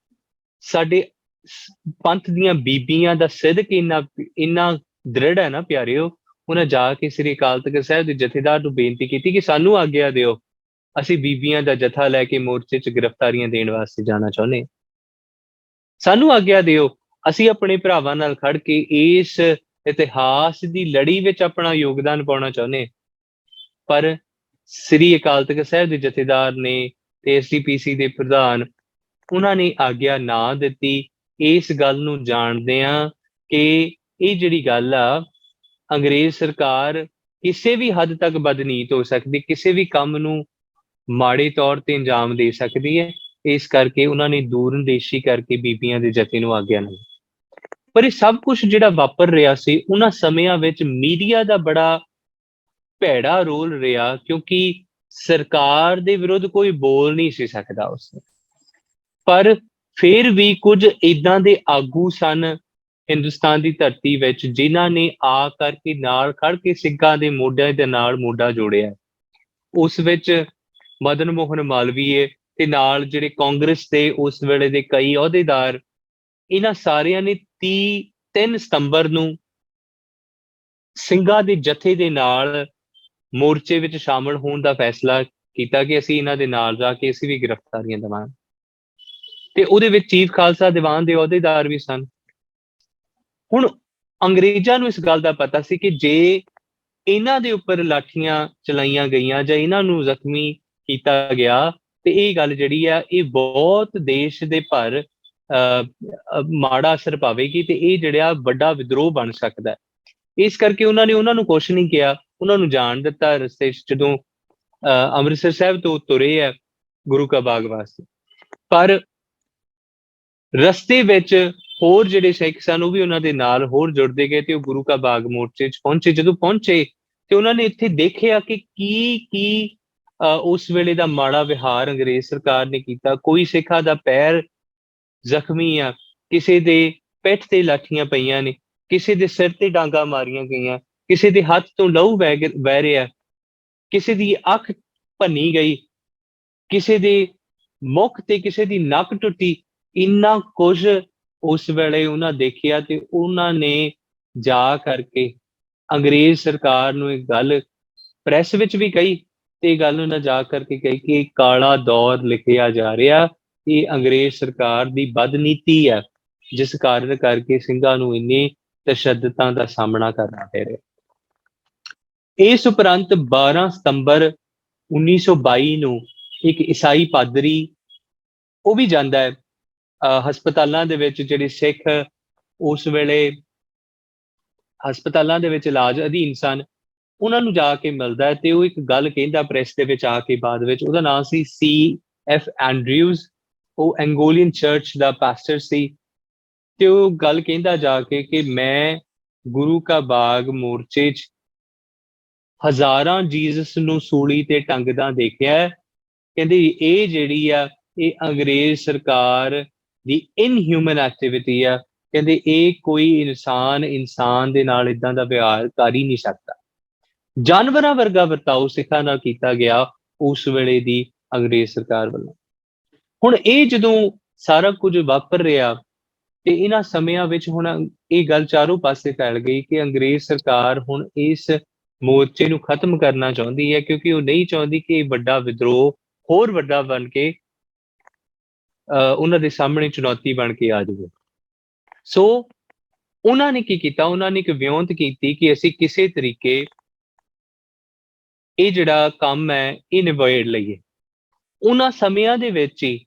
ਸਾਡੇ ਪੰਥ ਦੀਆਂ ਬੀਬੀਆਂ ਦਾ ਸਿਦਕ ਇੰਨਾ ਦ੍ਰਿੜ ਹੈ ਨਾ ਪਿਆਰਿਓ, ਉਹਨਾਂ ਜਾ ਕੇ ਸ੍ਰੀ ਅਕਾਲ ਤਖਤ ਸਾਹਿਬ ਦੇ ਜਥੇਦਾਰ ਨੂੰ ਬੇਨਤੀ ਕੀਤੀ ਕਿ ਸਾਨੂੰ ਆਗਿਆ ਦਿਓ, ਅਸੀਂ ਬੀਬੀਆਂ ਦਾ ਜਥਾ ਲੈ ਕੇ ਮੋਰਚੇ 'ਚ ਗ੍ਰਿਫਤਾਰੀਆਂ ਦੇਣ ਵਾਸਤੇ ਜਾਣਾ ਚਾਹੁੰਦੇ, ਸਾਨੂੰ ਆਗਿਆ ਦਿਓ, ਅਸੀਂ ਆਪਣੇ ਭਰਾਵਾਂ ਨਾਲ ਖੜ ਕੇ ਇਸ ਇਤਿਹਾਸ ਦੀ ਲੜੀ ਵਿੱਚ ਆਪਣਾ ਯੋਗਦਾਨ ਪਾਉਣਾ ਚਾਹੁੰਦੇ। ਪਰ ਸ੍ਰੀ ਅਕਾਲ ਤਖਤ ਸਾਹਿਬ ਦੇ ਜਥੇਦਾਰ ਨੇ ਤੇ ਐਸਜੀਪੀਸੀ ਦੇ ਪ੍ਰਧਾਨ, ਉਹਨਾਂ ਨੇ ਆਗਿਆ ਨਾ ਦਿੱਤੀ, ਇਸ ਗੱਲ ਨੂੰ ਜਾਣਦਿਆਂ ਕਿ ਇਹ ਜਿਹੜੀ ਗੱਲ ਆ, ਅੰਗਰੇਜ਼ ਸਰਕਾਰ ਕਿਸੇ ਵੀ ਹੱਦ ਤੱਕ ਬਦਨੀਤ ਹੋ ਸਕਦੀ, ਕਿਸੇ ਵੀ ਕੰਮ ਨੂੰ ਮਾੜੇ ਤੌਰ ਤੇ ਅੰਜਾਮ ਦੇ ਸਕਦੀ ਹੈ। ਇਸ ਕਰਕੇ ਉਹਨਾਂ ਨੇ ਦੂਰਅੰਦੇਸ਼ੀ ਕਰਕੇ ਬੀਬੀਆਂ ਦੇ ਜਥੇ ਨੂੰ ਆਗਿਆ ਨਹੀਂ। ਪਰ ਇਹ ਸਭ ਕੁਛ ਜਿਹੜਾ ਵਾਪਰ ਰਿਹਾ ਸੀ, ਉਹਨਾਂ ਸਮਿਆਂ ਵਿੱਚ ਮੀਡੀਆ ਦਾ ਬੜਾ ਭੈੜਾ ਰੋਲ ਰਿਹਾ, ਕਿਉਂਕਿ ਸਰਕਾਰ ਦੇ ਵਿਰੁੱਧ ਕੋਈ ਬੋਲ ਨਹੀਂ ਸੀ ਸਕਦਾ ਉਸ ਸਮੇਂ। ਪਰ ਫਿਰ ਵੀ ਕੁਝ ਏਦਾਂ ਦੇ ਆਗੂ ਸਨ ਹਿੰਦੁਸਤਾਨ ਦੀ ਧਰਤੀ ਵਿੱਚ, ਜਿਨ੍ਹਾਂ ਨੇ ਆ ਕਰਕੇ ਨਾਲ ਖੜ ਕੇ ਸਿੱਖਾਂ ਦੇ ਮੋਢਿਆਂ ਦੇ ਨਾਲ ਮੋਢਾ ਜੋੜਿਆ। ਉਸ ਵਿੱਚ ਮਦਨ ਮੋਹਨ ਮਾਲਵੀਏ ਤੇ ਨਾਲ ਜਿਹੜੇ ਕਾਂਗਰਸ ਦੇ ਉਸ ਵੇਲੇ ਦੇ ਕਈ ਅਹੁਦੇਦਾਰ, ਇਹਨਾਂ ਸਾਰਿਆਂ ਨੇ 3 ਸਤੰਬਰ ਨੂੰ ਸਿੰਘਾਂ ਦੇ ਜਥੇ ਦੇ ਨਾਲ ਮੋਰਚੇ ਵਿੱਚ ਸ਼ਾਮਲ ਹੋਣ ਦਾ ਫੈਸਲਾ ਕੀਤਾ ਕਿ ਅਸੀਂ ਇਹਨਾਂ ਦੇ ਨਾਲ ਜਾ ਕੇ ਅਸੀਂ ਵੀ ਗ੍ਰਿਫਤਾਰੀਆਂ ਦੇਵਾਂਗੇ। ਤੇ ਉਹਦੇ ਵਿੱਚ ਚੀਫ ਖਾਲਸਾ ਦੀਵਾਨ ਦੇ ਅਹੁਦੇਦਾਰ ਵੀ ਸਨ। ਹੁਣ ਅੰਗਰੇਜ਼ਾਂ ਨੂੰ ਇਸ ਗੱਲ ਦਾ ਪਤਾ ਸੀ ਕਿ ਜੇ ਇਹਨਾਂ ਦੇ ਉੱਪਰ ਲਾਠੀਆਂ ਚਲਾਈਆਂ ਗਈਆਂ ਜਾਂ ਇਹਨਾਂ ਨੂੰ ਜ਼ਖਮੀ ਕੀਤਾ ਗਿਆ, ਤੇ ਇਹ ਗੱਲ ਜਿਹੜੀ ਆ ਇਹ ਬਹੁਤ ਦੇਸ਼ ਦੇ ਭਰ ਮਾੜਾ ਅਸਰ ਪਾਵੇਗੀ, ਤੇ ਇਹ ਜਿਹੜਾ ਵੱਡਾ ਵਿਦਰੋਹ ਬਣ ਸਕਦਾ। ਇਸ ਕਰਕੇ ਉਹਨਾਂ ਨੇ ਉਹਨਾਂ ਨੂੰ ਕੁਛ ਨਹੀਂ ਕਿਹਾ, ਉਹਨਾਂ ਨੂੰ ਜਾਣ ਦਿੱਤਾ। ਰਸਤੇ 'ਚ ਜਦੋਂ ਅੰਮ੍ਰਿਤਸਰ ਸਾਹਿਬ ਤੋਂ ਤੁਰੇ ਆ ਗੁਰੂ ਕਾ ਬਾਗ ਵਾਸਤੇ, ਪਰ ਰਸਤੇ ਵਿੱਚ ਹੋਰ ਜਿਹੜੇ ਸਿੱਖ ਸਨ ਉਹ ਵੀ ਉਹਨਾਂ ਦੇ ਨਾਲ ਹੋਰ ਜੁੜਦੇ ਗਏ ਤੇ ਉਹ ਗੁਰੂ ਕਾ ਬਾਗ ਮੋਰਚੇ 'ਚ ਪਹੁੰਚੇ। ਜਦੋਂ ਪਹੁੰਚੇ ਤੇ ਉਹਨਾਂ ਨੇ ਇੱਥੇ ਦੇਖਿਆ ਕਿ ਕੀ ਉਸ ਵੇਲੇ ਦਾ ਮਾੜਾ ਵਿਹਾਰ ਅੰਗਰੇਜ਼ ਸਰਕਾਰ ਨੇ ਕੀਤਾ। ਕੋਈ ਸਿੱਖਾਂ ਦਾ ਪੈਰ ਜ਼ਖਮੀ ਆ, ਕਿਸੇ ਦੇ ਪਿੱਠ ਤੇ ਲਾਠੀਆਂ ਪਈਆਂ ਨੇ, ਕਿਸੇ ਦੇ ਸਿਰ ਤੇ ਡਾਂਗਾਂ ਮਾਰੀਆਂ ਗਈਆਂ, ਕਿਸੇ ਦੇ ਹੱਥ ਤੋਂ ਲਹੂ ਵਹਿ ਰਿਹਾ, ਕਿਸੇ ਦੀ ਅੱਖ ਭੰਨੀ ਗਈ, ਕਿਸੇ ਦੇ ਮੁੱਖ ਤੇ ਕਿਸੇ ਦੀ ਨੱਕ ਟੁੱਟੀ। ਇੰਨਾ ਕੁਝ ਉਸ ਵੇਲੇ ਉਹਨਾਂ ਦੇਖਿਆ ਤੇ ਉਹਨਾਂ ਨੇ ਜਾ ਕਰਕੇ ਅੰਗਰੇਜ਼ ਸਰਕਾਰ ਨੂੰ ਇੱਕ ਗੱਲ ਪ੍ਰੈਸ ਵਿੱਚ ਵੀ ਕਹੀ, ਤੇ ਇਹ ਗੱਲ ਉਹਨਾਂ ਜਾ ਕਰਕੇ ਕਹੀ ਕਿ ਇਹ ਕਾਲਾ ਦੌਰ ਲਿਖਿਆ ਜਾ ਰਿਹਾ, ਇਹ ਅੰਗਰੇਜ਼ ਸਰਕਾਰ ਦੀ ਬਦਨੀਤੀ ਹੈ, ਜਿਸ ਕਾਰਨ ਕਰਕੇ ਸਿੰਘਾਂ ਨੂੰ ਇੰਨੀ ਤਸ਼ੱਦਦਾਂ ਦਾ ਸਾਹਮਣਾ ਕਰਨਾ ਪੈ ਰਿਹਾ। ਇਸ ਉਪਰੰਤ 12 ਸਤੰਬਰ 1922 ਨੂੰ ਇੱਕ ਈਸਾਈ ਪਾਦਰੀ ਉਹ ਵੀ ਜਾਂਦਾ ਹੈ ਹਸਪਤਾਲਾਂ ਦੇ ਵਿੱਚ। ਜਿਹੜੇ ਸਿੱਖ ਉਸ ਵੇਲੇ ਹਸਪਤਾਲਾਂ ਦੇ ਵਿੱਚ ਇਲਾਜ ਅਧੀਨ ਸਨ, ਉਹਨਾਂ ਨੂੰ ਜਾ ਕੇ ਮਿਲਦਾ ਹੈ ਤੇ ਉਹ ਇੱਕ ਗੱਲ ਕਹਿੰਦਾ ਪ੍ਰੈਸ ਦੇ ਵਿੱਚ ਆ ਕੇ ਬਾਅਦ ਵਿੱਚ। ਉਹਦਾ ਨਾਮ ਸੀ C.F. ਐਂਡਰਿਊਜ਼। ਉਹ ਐਂਗੋਲੀਅਨ ਚਰਚ ਦਾ ਪਾਸਟਰ ਸੀ ਤੇ ਉਹ ਗੱਲ ਕਹਿੰਦਾ ਜਾ ਕੇ ਕਿ ਮੈਂ ਗੁਰੂ ਕਾ ਬਾਗ ਮੋਰਚੇ 'ਚ ਹਜ਼ਾਰਾਂ ਜੀਸਸ ਨੂੰ ਸੂਲੀ ਤੇ ਟੰਗਦਾ ਦੇਖਿਆ। ਕਹਿੰਦੇ ਇਹ ਜਿਹੜੀ ਆ ਇਹ ਅੰਗਰੇਜ਼ ਸਰਕਾਰ ਦੀ ਇਨਹਿਊਮਨ ਐਕਟੀਵਿਟੀ ਆ। ਕਹਿੰਦੇ ਇਹ ਕੋਈ ਇਨਸਾਨ ਦੇ ਨਾਲ ਇਦਾਂ ਦਾ ਵਿਹਾਰ ਕਰ ਹੀ ਨਹੀਂ ਸਕਦਾ। ਜਾਨਵਰਾਂ ਵਰਗਾ ਵਰਤਾਓ ਸਿੱਖਾਂ ਨਾਲ ਕੀਤਾ ਗਿਆ ਉਸ ਵੇਲੇ ਦੀ ਅੰਗਰੇਜ਼ ਸਰਕਾਰ ਵੱਲੋਂ। ਹੁਣ ਇਹ ਜਦੋਂ ਸਾਰਾ ਕੁਝ ਵਾਪਰ ਰਿਹਾ ਤੇ ਇਹਨਾਂ ਸਮਿਆਂ ਵਿੱਚ ਹੁਣ ਇਹ ਗੱਲ ਚਾਰੋਂ ਪਾਸੇ ਫੈਲ ਗਈ ਕਿ ਅੰਗਰੇਜ਼ ਸਰਕਾਰ ਹੁਣ ਇਸ ਮੋਰਚੇ ਨੂੰ ਖਤਮ ਕਰਨਾ ਚਾਹੁੰਦੀ ਹੈ, ਕਿਉਂਕਿ ਉਹ ਨਹੀਂ ਚਾਹੁੰਦੀ ਕਿ ਇਹ ਵੱਡਾ ਵਿਦਰੋਹ ਹੋਰ ਵੱਡਾ ਬਣ ਕੇ ਉਹਨਾਂ ਦੇ ਸਾਹਮਣੇ ਚੁਣੌਤੀ ਬਣ ਕੇ ਆ ਜਾਵੇ। ਸੋ ਉਹਨਾਂ ਨੇ ਕੀ ਕੀਤਾ, ਉਹਨਾਂ ਨੇ ਇੱਕ ਵਿਉਂਤ ਕੀਤੀ ਕਿ ਅਸੀਂ ਕਿਸੇ ਤਰੀਕੇ ਇਹ ਜਿਹੜਾ ਕੰਮ ਹੈ ਇਹ ਨਿਬੇੜ ਲਈਏ। ਉਹਨਾਂ ਸਮਿਆਂ ਦੇ ਵਿੱਚ ਹੀ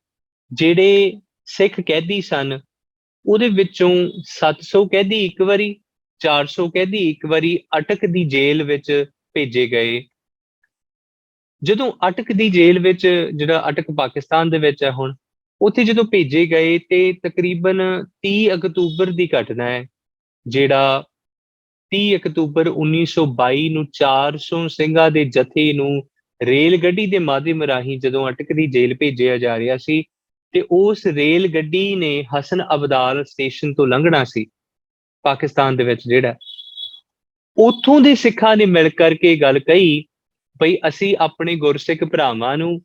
ਜਿਹੜੇ ਸਿੱਖ ਕੈਦੀ ਸਨ ਉਹਦੇ ਵਿੱਚੋਂ 700 ਕੈਦੀ ਇੱਕ ਵਾਰੀ, 400 ਕੈਦੀ ਇੱਕ ਵਾਰੀ ਅਟਕ ਦੀ ਜੇਲ੍ਹ ਵਿੱਚ ਭੇਜੇ ਗਏ। ਜਦੋਂ ਅਟਕ ਦੀ ਜੇਲ੍ਹ ਵਿੱਚ, ਜਿਹੜਾ ਅਟਕ ਪਾਕਿਸਤਾਨ ਦੇ ਵਿੱਚ ਹੈ ਹੁਣ, ਉੱਥੇ ਜਦੋਂ ਭੇਜੇ ਗਏ ਤੇ ਤਕਰੀਬਨ 30 ਅਕਤੂਬਰ ਦੀ ਘਟਨਾ ਹੈ, ਜਿਹੜਾ 30 ਅਕਤੂਬਰ 1922 ਨੂੰ 400 ਸਿੰਘਾਂ ਦੇ ਜਥੇ ਨੂੰ ਰੇਲ ਗੱਡੀ ਦੇ ਮਾਧਿਅਮ ਰਾਹੀਂ ਜਦੋਂ ਅਟਕ ਦੀ ਜੇਲ੍ਹ ਭੇਜਿਆ ਜਾ ਰਿਹਾ ਸੀ ਤੇ ਉਸ ਰੇਲ ਗੱਡੀ ਨੇ ਹਸਨ ਅਬਦਾਲ ਸਟੇਸ਼ਨ ਤੋਂ ਲੰਘਣਾ ਸੀ ਪਾਕਿਸਤਾਨ ਦੇ ਵਿੱਚ ਜਿਹੜਾ। ਉੱਥੋਂ ਦੇ ਸਿੱਖਾਂ ਨੇ ਮਿਲ ਕਰਕੇ ਗੱਲ ਕਹੀ ਬਈ ਅਸੀਂ ਆਪਣੇ ਗੁਰਸਿੱਖ ਭਰਾਵਾਂ ਨੂੰ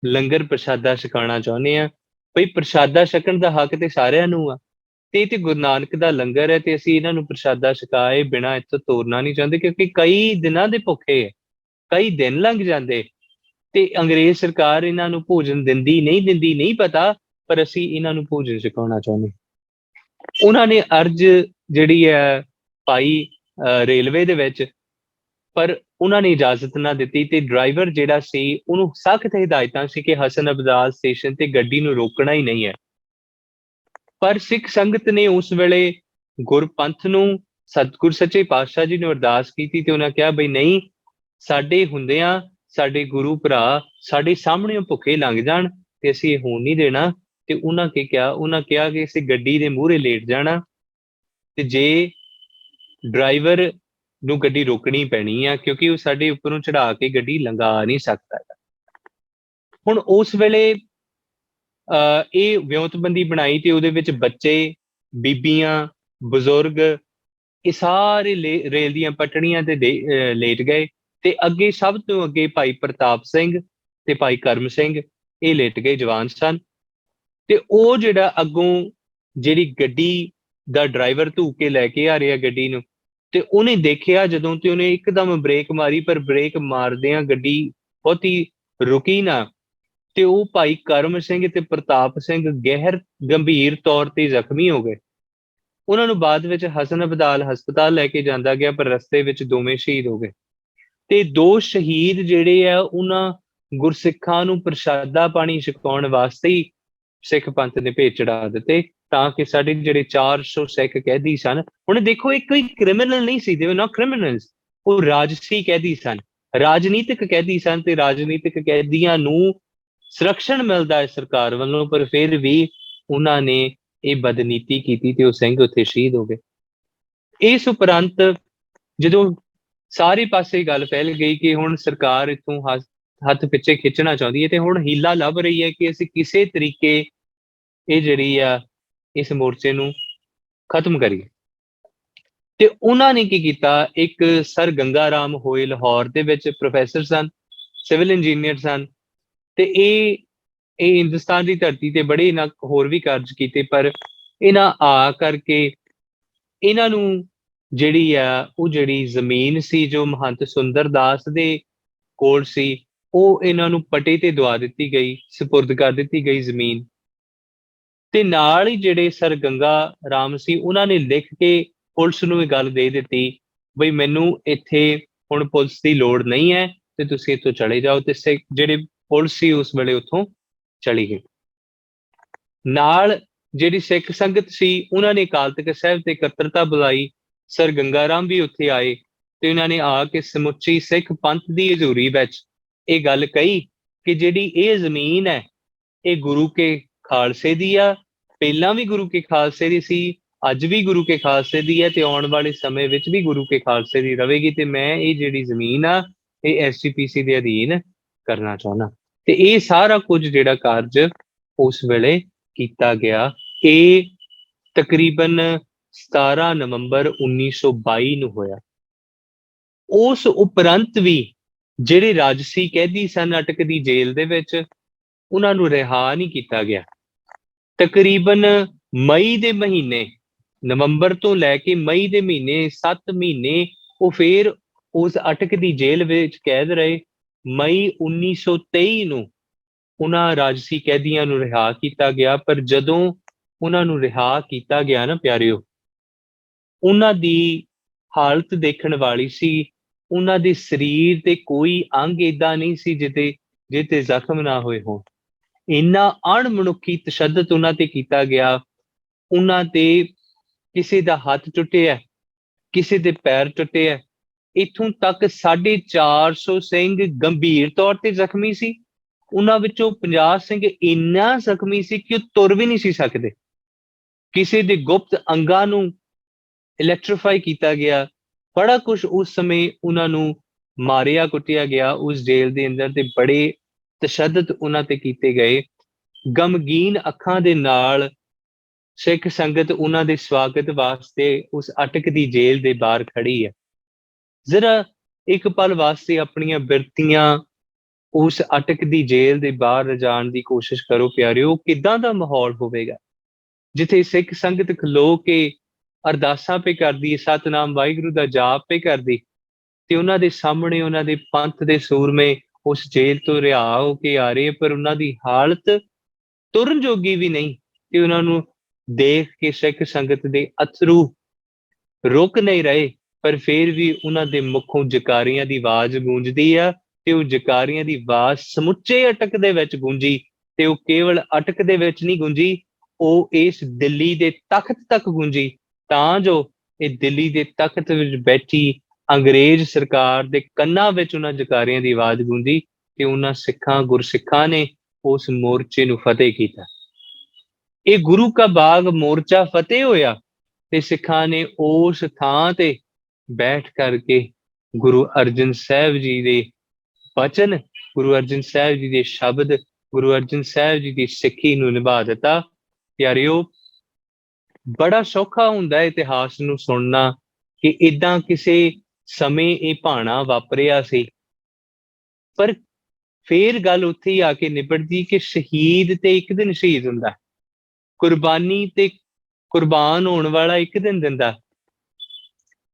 ਲੰਗਰ ਪ੍ਰਸ਼ਾਦਾ ਛਕਾਉਣਾ ਚਾਹੁੰਦੇ ਹਾਂ। ਬਈ ਪ੍ਰਸ਼ਾਦਾ ਛਕਣ ਦਾ ਹੱਕ ਤੇ ਸਾਰਿਆਂ ਨੂੰ ਆ ਤੇ ਇਹ ਤੇ ਗੁਰੂ ਨਾਨਕ ਦਾ ਲੰਗਰ ਹੈ ਤੇ ਅਸੀਂ ਇਹਨਾਂ ਨੂੰ ਪ੍ਰਸ਼ਾਦਾ ਛਕਾਏ ਬਿਨਾਂ ਇੱਥੋਂ ਤੋਰਨਾ ਨਹੀਂ ਚਾਹੁੰਦੇ, ਕਿਉਂਕਿ ਕਈ ਦਿਨਾਂ ਦੇ ਭੁੱਖੇ, ਕਈ ਦਿਨ ਲੰਘ ਜਾਂਦੇ ਤੇ ਅੰਗਰੇਜ਼ ਸਰਕਾਰ ਇਹਨਾਂ ਨੂੰ ਭੋਜਨ ਦਿੰਦੀ ਨਹੀਂ ਪਤਾ, ਪਰ ਅਸੀਂ ਇਹਨਾਂ ਨੂੰ ਭੋਜਨ ਛਕਾਉਣਾ ਚਾਹੁੰਦੇ। ਉਹਨਾਂ ਨੇ ਅਰਜ਼ ਜਿਹੜੀ ਹੈ ਪਾਈ ਰੇਲਵੇ ਦੇ ਵਿੱਚ, ਪਰ ਉਹਨਾਂ ਨੇ ਇਜਾਜ਼ਤ ਨਾ ਦਿੱਤੀ ਤੇ ਡਰਾਈਵਰ ਜਿਹੜਾ ਸੀ ਉਹਨੂੰ ਸਖਤ ਹਦਾਇਤਾਂ ਸੀ ਕਿ ਹਸਨ ਅਬਦਾਲ ਸਟੇਸ਼ਨ ਤੇ ਗੱਡੀ ਨੂੰ ਰੋਕਣਾ ਹੀ ਨਹੀਂ ਹੈ। ਪਰ ਸਿੱਖ ਸੰਗਤ ਨੇ ਉਸ ਵੇਲੇ ਗੁਰਪੰਥ ਨੂੰ, ਸਤਿਗੁਰ ਸੱਚੇ ਪਾਤਸ਼ਾਹ ਜੀ ਨੂੰ ਅਰਦਾਸ ਕੀਤੀ ਤੇ ਉਹਨਾਂ ਕਿਹਾ ਬਈ ਨਹੀਂ, ਸਾਡੇ ਹੁੰਦਿਆਂ ਸਾਡੇ ਗੁਰੂ ਭਰਾ ਸਾਡੇ ਸਾਹਮਣੇ ਭੁੱਖੇ ਲੰਘ ਜਾਣ ਤੇ ਅਸੀਂ ਇਹ ਹੋਣ ਨਹੀਂ ਦੇਣਾ। ਤੇ ਉਹਨਾਂ ਕਿਹਾ ਕਿ ਅਸੀਂ ਗੱਡੀ ਦੇ ਮੂਹਰੇ ਲੇਟ ਜਾਣਾ ਤੇ ਜੇ ਡਰਾਈਵਰ ਨੂੰ ਗੱਡੀ ਰੋਕਣੀ ਪੈਣੀ ਆ, ਕਿਉਂਕਿ ਉਹ ਸਾਡੇ ਉੱਪਰੋਂ ਚੜਾ ਕੇ ਗੱਡੀ ਲੰਘਾ ਨਹੀਂ ਸਕਦਾ। ਹੁਣ ਉਸ ਵੇਲੇ ਇਹ ਵਿਉਂਤਬੰਦੀ ਬਣਾਈ ਤੇ ਉਹਦੇ ਵਿੱਚ ਬੱਚੇ, ਬੀਬੀਆਂ, ਬਜ਼ੁਰਗ ਇਹ ਸਾਰੇ ਰੇਲ ਦੀਆਂ ਪਟੜੀਆਂ ਤੇ ਲੇਟ ਗਏ ਤੇ ਅੱਗੇ ਸਭ ਤੋਂ ਅੱਗੇ ਭਾਈ ਪ੍ਰਤਾਪ ਸਿੰਘ ਤੇ ਭਾਈ ਕਰਮ ਸਿੰਘ ਇਹ ਲੇਟ ਗਏ, ਜਵਾਨ ਸਨ। ਤੇ ਉਹ ਜਿਹੜਾ ਅੱਗੋਂ ਜਿਹੜੀ ਗੱਡੀ ਦਾ ਡਰਾਈਵਰ ਧੂ ਕੇ ਲੈ ਕੇ ਆ ਰਿਹਾ ਗੱਡੀ ਨੂੰ, ਤੇ ਉਹਨੇ ਦੇਖਿਆ ਜਦੋਂ ਤੇ ਉਹਨੇ ਇੱਕਦਮ ਬ੍ਰੇਕ ਮਾਰੀ, ਪਰ ਬ੍ਰੇਕ ਮਾਰਦਿਆਂ ਗੱਡੀ ਬਹੁਤੀ ਰੁਕੀ ਨਾ ਤੇ ਉਹ ਭਾਈ ਕਰਮ ਸਿੰਘ ਤੇ ਪ੍ਰਤਾਪ ਸਿੰਘ ਗੰਭੀਰ ਤੌਰ ਤੇ ਜ਼ਖਮੀ ਹੋ ਗਏ। ਉਹਨਾਂ ਨੂੰ ਬਾਅਦ ਵਿੱਚ ਹਸਨ ਅਬਦਾਲ ਹਸਪਤਾਲ ਲੈ ਕੇ ਜਾਂਦਾ ਗਿਆ, ਪਰ ਰਸਤੇ ਵਿੱਚ ਦੋਵੇਂ ਸ਼ਹੀਦ ਹੋ ਗਏ। ਤੇ ਦੋ ਸ਼ਹੀਦ ਜਿਹੜੇ ਆ ਉਹਨਾਂ ਗੁਰਸਿੱਖਾਂ ਨੂੰ ਪ੍ਰਸ਼ਾਦਾ ਪਾਣੀ ਛਕਾਉਣ ਵਾਸਤੇ ਹੀ ਸਿੱਖ ਪੰਥ ਨੇ ਭੇਟ ਚੜਾ ਦਿੱਤੇ, ਤਾਂ ਕਿ ਸਾਡੇ ਜਿਹੜੇ 400 ਸਿੱਖ ਕੈਦੀ ਸਨ, ਹੁਣ ਦੇਖੋ ਇਹ ਕੋਈ ਕ੍ਰਿਮੀਨਲ ਨਹੀਂ ਸੀ, ਦੇ ਵਰ ਨਾਟ ਕ੍ਰਿਮੀਨਲਸ, ਉਹ ਰਾਜਸੀ ਕੈਦੀ ਸਨ, ਰਾਜਨੀਤਿਕ ਕੈਦੀ ਸਨ ਤੇ ਰਾਜਨੀਤਿਕ ਕੈਦੀਆਂ ਨੂੰ ਸੰਰਕਸ਼ਣ ਮਿਲਦਾ ਹੈ ਸਰਕਾਰ ਵੱਲੋਂ, ਪਰ ਫਿਰ ਵੀ ਉਹਨਾਂ ਨੇ ਇਹ ਬਦਨੀਤੀ ਕੀਤੀ ਤੇ ਉਹ ਸਿੰਘ ਉੱਥੇ ਸ਼ਹੀਦ ਹੋ ਗਏ। ਇਸ ਉਪਰੰਤ ਜਦੋਂ ਸਾਰੇ ਪਾਸੇ ਗੱਲ ਫੈਲ ਗਈ ਕਿ ਹੁਣ ਸਰਕਾਰ ਇੱਥੋਂ ਹੱਥ ਪਿੱਛੇ ਖਿੱਚਣਾ ਚਾਹੁੰਦੀ ਹੈ ਤੇ ਹੁਣ ਹੀਲਾ ਲੱਭ ਰਹੀ ਹੈ ਕਿ ਅਸੀਂ ਕਿਸੇ ਤਰੀਕੇ ਇਹ ਜਿਹੜੀ ਆ ਇਸ ਮੋਰਚੇ ਨੂੰ ਖਤਮ ਕਰੀਏ। ਤੇ ਉਹਨਾਂ ਨੇ ਕੀ ਕੀਤਾ, ਇੱਕ ਸਰ ਗੰਗਾ ਰਾਮ ਹੋਏ ਲਾਹੌਰ ਦੇ ਵਿੱਚ ਪ੍ਰੋਫੈਸਰ ਸਨ, ਸਿਵਲ ਇੰਜੀਨੀਅਰ ਸਨ, ਤੇ ਇਹ ਹਿੰਦੁਸਤਾਨ ਦੀ ਧਰਤੀ ਤੇ ਬੜੇ ਇਹਨਾਂ ਹੋਰ ਵੀ ਕਾਰਜ ਕੀਤੇ, ਪਰ ਇਹਨਾਂ ਆ ਕਰਕੇ ਇਹਨਾਂ ਨੂੰ ਜਿਹੜੀ ਆ ਉਹ ਜਿਹੜੀ ਜ਼ਮੀਨ ਸੀ ਜੋ ਮਹੰਤ ਸੁੰਦਰ ਦਾਸ ਦੇ ਕੋਲ ਸੀ, ਉਹ ਇਹਨਾਂ ਨੂੰ ਪਟੇ ਤੇ ਦਵਾ ਦਿੱਤੀ ਗਈ, ਸਪੁਰਦ ਕਰ ਦਿੱਤੀ ਗਈ ਜ਼ਮੀਨ। ਤੇ ਨਾਲ ਹੀ ਜਿਹੜੇ ਸਰ ਗੰਗਾ ਰਾਮ ਸੀ ਉਹਨਾਂ ਨੇ ਲਿਖ ਕੇ ਪੁਲਿਸ ਨੂੰ ਇਹ ਗੱਲ ਦੇ ਦਿੱਤੀ ਬਈ ਮੈਨੂੰ ਇੱਥੇ ਹੁਣ ਪੁਲਿਸ ਦੀ ਲੋੜ ਨਹੀਂ ਹੈ ਤੇ ਤੁਸੀਂ ਇੱਥੋਂ ਚਲੇ ਜਾਓ, ਤੇ ਜਿਹੜੇ ਪੁਲਿਸ ਸੀ ਉਸ ਵੇਲੇ ਉੱਥੋਂ ਚਲੀ ਗਈ। ਨਾਲ ਜਿਹੜੀ ਸਿੱਖ ਸੰਗਤ ਸੀ ਉਹਨਾਂ ਨੇ ਅਕਾਲ ਤਖਤ ਸਾਹਿਬ ਤੇ ਇਕੱਤਰਤਾ ਬੁਲਾਈ, ਸਰ ਗੰਗਾ ਰਾਮ ਵੀ ਉੱਥੇ ਆਏ ਤੇ ਉਹਨਾਂ ਨੇ ਆ ਕੇ ਸਮੁੱਚੀ ਸਿੱਖ ਪੰਥ ਦੀ ਹਜ਼ੂਰੀ ਵਿੱਚ ਇਹ ਗੱਲ ਕਹੀ ਕਿ ਜਿਹੜੀ ਇਹ ਜ਼ਮੀਨ ਹੈ ਇਹ ਗੁਰੂ ਕੇ ਖਾਲਸੇ ਦੀ ਆ, ਪਹਿਲਾਂ ਵੀ ਗੁਰੂ ਕੇ ਖਾਲਸੇ ਦੀ ਸੀ, ਅੱਜ ਵੀ ਗੁਰੂ ਕੇ ਖਾਲਸੇ ਦੀ ਹੈ ਤੇ ਆਉਣ ਵਾਲੇ ਸਮੇਂ ਵਿੱਚ ਵੀ ਗੁਰੂ ਕੇ ਖਾਲਸੇ ਦੀ ਰਹੇਗੀ। ਤੇ ਮੈਂ ਇਹ ਜਿਹੜੀ ਜ਼ਮੀਨ ਆ ਇਹ SGPC ਦੇ ਅਧੀਨ ਕਰਨਾ ਚਾਹੁੰਦਾ। ਤੇ ਇਹ ਸਾਰਾ ਕੁਝ ਜਿਹੜਾ ਕਾਰਜ ਉਸ ਵੇਲੇ ਕੀਤਾ ਗਿਆ, ਇਹ ਤਕਰੀਬਨ 17 ਨਵੰਬਰ 1922 ਨੂੰ ਹੋਇਆ। ਉਸ ਉਪਰੰਤ ਵੀ ਜਿਹੜੇ ਰਾਜਸੀ ਕੈਦੀ ਸਨ ਅਟਕ ਦੀ ਜੇਲ੍ਹ ਦੇ ਵਿੱਚ, ਉਹਨਾਂ ਨੂੰ ਰਿਹਾ ਨਹੀਂ ਕੀਤਾ ਗਿਆ। ਤਕਰੀਬਨ ਮਈ ਦੇ ਮਹੀਨੇ, ਨਵੰਬਰ ਤੋਂ ਲੈ ਕੇ ਮਈ ਦੇ ਮਹੀਨੇ 7 ਮਹੀਨੇ ਉਹ ਫੇਰ ਉਸ ਅਟਕ ਦੀ ਜੇਲ੍ਹ ਵਿੱਚ ਕੈਦ ਰਹੇ। ਮਈ 1923 ਨੂੰ ਉਹਨਾਂ ਰਾਜਸੀ ਕੈਦੀਆਂ ਨੂੰ ਰਿਹਾ ਕੀਤਾ ਗਿਆ। ਪਰ ਜਦੋਂ ਉਹਨਾਂ ਨੂੰ ਰਿਹਾ ਕੀਤਾ ਗਿਆ ਨਾ ਪਿਆਰਿਓ, ਉਹਨਾਂ ਦੀ ਹਾਲਤ ਦੇਖਣ ਵਾਲੀ ਸੀ। ਉਹਨਾਂ ਦੇ ਸਰੀਰ ਤੇ ਕੋਈ ਅੰਗ ਏਦਾਂ ਨਹੀਂ ਸੀ ਜਿਹਤੇ ਜ਼ਖਮ ਨਾ ਹੋਏ ਹੋਣ। ਇੰਨਾ ਅਣਮਨੁੱਖੀ ਤਸ਼ੱਦਦ ਉਹਨਾਂ ਤੇ ਕੀਤਾ ਗਿਆ। ਉਹਨਾਂ ਤੇ ਕਿਸੇ ਦਾ ਹੱਥ ਟੁੱਟਿਆ, ਕਿਸੇ ਦੇ ਪੈਰ ਟੁੱਟੇ, ਇੱਥੋਂ ਤੱਕ 450 ਸਿੰਘ ਗੰਭੀਰ ਤੌਰ ਤੇ ਜ਼ਖਮੀ ਸੀ। ਉਹਨਾਂ ਵਿੱਚੋਂ 50 ਸਿੰਘ ਇੰਨਾ ਜ਼ਖਮੀ ਸੀ ਕਿ ਉਹ ਤੁਰ ਵੀ ਨਹੀਂ ਸੀ ਸਕਦੇ। ਕਿਸੇ ਦੇ ਗੁਪਤ ਅੰਗਾਂ ਨੂੰ ਇਲੈਕਟ੍ਰੀਫਾਈ ਕੀਤਾ ਗਿਆ। ਬੜਾ ਕੁਝ ਉਸ ਸਮੇਂ ਉਹਨਾਂ ਨੂੰ ਮਾਰਿਆ ਕੁੱਟਿਆ ਗਿਆ ਉਸ ਜੇਲ੍ਹ ਦੇ ਅੰਦਰ, ਤੇ ਬੜੇ ਤਸ਼ੱਦਦ ਉਹਨਾਂ ਤੇ ਕੀਤੇ ਗਏ। ਗਮਗੀਨ ਅੱਖਾਂ ਦੇ ਨਾਲ ਸਿੱਖ ਸੰਗਤ ਉਹਨਾਂ ਦੇ ਸਵਾਗਤ ਵਾਸਤੇ ਉਸ ਅਟਕ ਦੀ ਜੇਲ੍ਹ ਦੇ ਬਾਹਰ ਖੜੀ ਹੈ। ਜ਼ਰਾ ਇੱਕ ਪਲ ਵਾਸਤੇ ਆਪਣੀਆਂ ਬਿਰਤੀਆਂ ਉਸ ਅਟਕ ਦੀ ਜੇਲ੍ਹ ਦੇ ਬਾਹਰ ਰਜਾਣ ਦੀ ਕੋਸ਼ਿਸ਼ ਕਰੋ ਪਿਆਰਿਓ। ਕਿੱਦਾਂ ਦਾ ਮਾਹੌਲ ਹੋਵੇਗਾ ਜਿੱਥੇ ਸਿੱਖ ਸੰਗਤ ਖਲੋ ਕੇ ਅਰਦਾਸਾਂ ਪੇ ਕਰਦੀ, ਸਤਿਨਾਮ ਵਾਹਿਗੁਰੂ ਦਾ ਜਾਪ ਪੇ ਕਰਦੀ, ਤੇ ਉਹਨਾਂ ਦੇ ਸਾਹਮਣੇ ਉਹਨਾਂ ਦੇ ਪੰਥ ਦੇ ਸੂਰਮੇ ਉਸ ਜੇਲ੍ਹ ਤੋਂ ਰਿਹਾ ਹੋ ਕੇ ਆ ਰਹੇ, ਪਰ ਉਹਨਾਂ ਦੀ ਹਾਲਤ ਤੁਰਨ ਜੋਗੀ ਵੀ ਨਹੀਂ। ਤੇ ਉਹਨਾਂ ਨੂੰ ਦੇਖ ਕੇ ਸਿੱਖ ਸੰਗਤ ਦੇ ਅਥਰੂ ਰੁਕ ਨਹੀਂ ਰਹੇ, ਪਰ ਫਿਰ ਵੀ ਉਹਨਾਂ ਦੇ ਮੁਖੋਂ ਜਕਾਰੀਆਂ ਦੀ ਆਵਾਜ਼ ਗੂੰਜਦੀ ਆ। ਤੇ ਉਹ ਜਕਾਰੀਆਂ ਦੀ ਆਵਾਜ਼ ਸਮੁੱਚੇ ਅਟਕ ਦੇ ਵਿੱਚ ਗੂੰਜੀ, ਤੇ ਉਹ ਕੇਵਲ ਅਟਕ ਦੇ ਵਿੱਚ ਨਹੀਂ ਗੂੰਜੀ, ਉਹ ਇਸ ਦਿੱਲੀ ਦੇ ਤਖਤ ਤੱਕ ਗੂੰਜੀ, ਤਾਂ ਜੋ ਇਹ ਦਿੱਲੀ ਦੇ ਤਖਤ ਵਿੱਚ ਬੈਠੀ ਅੰਗਰੇਜ਼ ਸਰਕਾਰ ਦੇ ਕੰਨਾਂ ਵਿੱਚ ਉਹਨਾਂ ਜਕਾਰੀਆਂ ਦੀ ਆਵਾਜ਼ ਗੂੰਜੀ। ਤੇ ਉਹਨਾਂ ਗੁਰਸਿੱਖਾਂ ਨੇ ਉਸ ਮੋਰਚੇ ਨੂੰ ਫਤਿਹ ਕੀਤਾ। ਇਹ ਗੁਰੂ ਕਾ ਬਾਗ ਮੋਰਚਾ ਫਤਿਹ ਹੋਇਆ ਤੇ ਸਿੱਖਾਂ ਨੇ ਉਸ ਥਾਂ ਤੇ ਬੈਠ ਕਰਕੇ ਗੁਰੂ ਅਰਜਨ ਸਾਹਿਬ ਜੀ ਦੇ ਬਚਨ, ਗੁਰੂ ਅਰਜਨ ਸਾਹਿਬ ਜੀ ਦੇ ਸ਼ਬਦ, ਗੁਰੂ ਅਰਜਨ ਸਾਹਿਬ ਜੀ ਦੀ ਸਿੱਖੀ ਨੂੰ ਨਿਭਾ ਦਿੱਤਾ। ਪਿਆਰਿਓ, ਬੜਾ ਸੌਖਾ ਹੁੰਦਾ ਹੈ ਇਤਿਹਾਸ ਨੂੰ ਸੁਣਨਾ ਕਿ ਏਦਾਂ ਕਿਸੇ ਸਮੇਂ ਇਹ ਭਾਣਾ ਵਾਪਰਿਆ ਸੀ, ਪਰ ਫੇਰ ਗੱਲ ਉੱਥੇ ਹੀ ਆ ਕੇ ਨਿਬੜਦੀ ਕਿ ਸ਼ਹੀਦ ਤੇ ਇੱਕ ਦਿਨ ਸ਼ਹੀਦ ਹੁੰਦਾ, ਕੁਰਬਾਨੀ ਤੇ ਕੁਰਬਾਨ ਹੋਣ ਵਾਲਾ ਇੱਕ ਦਿਨ ਦਿੰਦਾ।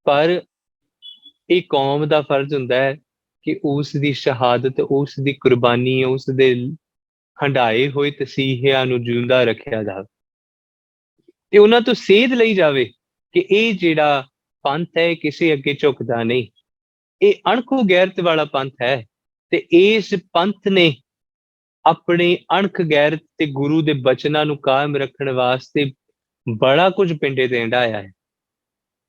ਪਰ ਇਹ ਕੌਮ ਦਾ ਫਰਜ਼ ਹੁੰਦਾ ਹੈ ਕਿ ਉਸ ਦੀ ਸ਼ਹਾਦਤ, ਉਸ ਦੀ ਕੁਰਬਾਨੀ, ਉਸ ਦੇ ਹੰਢਾਏ ਹੋਏ ਤਸੀਹਿਆਂ ਨੂੰ ਜਿਉਂਦਾ ਰੱਖਿਆ ਜਾਵੇ ਤੇ ਉਹਨਾਂ ਤੋਂ ਸੇਧ ਲਈ ਜਾਵੇ ਕਿ ਇਹ ਜਿਹੜਾ ਪੰਥ ਹੈ ਕਿਸੇ ਅੱਗੇ ਝੁਕਦਾ ਨਹੀਂ, ਇਹ ਅਣਖੋ ਗੈਰਤ ਵਾਲਾ ਪੰਥ ਹੈ। ਤੇ ਇਸ ਪੰਥ ਨੇ ਆਪਣੇ ਅਣਖ ਗੈਰਤ ਤੇ ਗੁਰੂ ਦੇ ਬਚਨਾਂ ਨੂੰ ਕਾਇਮ ਰੱਖਣ ਵਾਸਤੇ ਬੜਾ ਕੁਝ ਪਿੰਡੇ ਤੇ ਹੰਢਾਇਆ ਹੈ,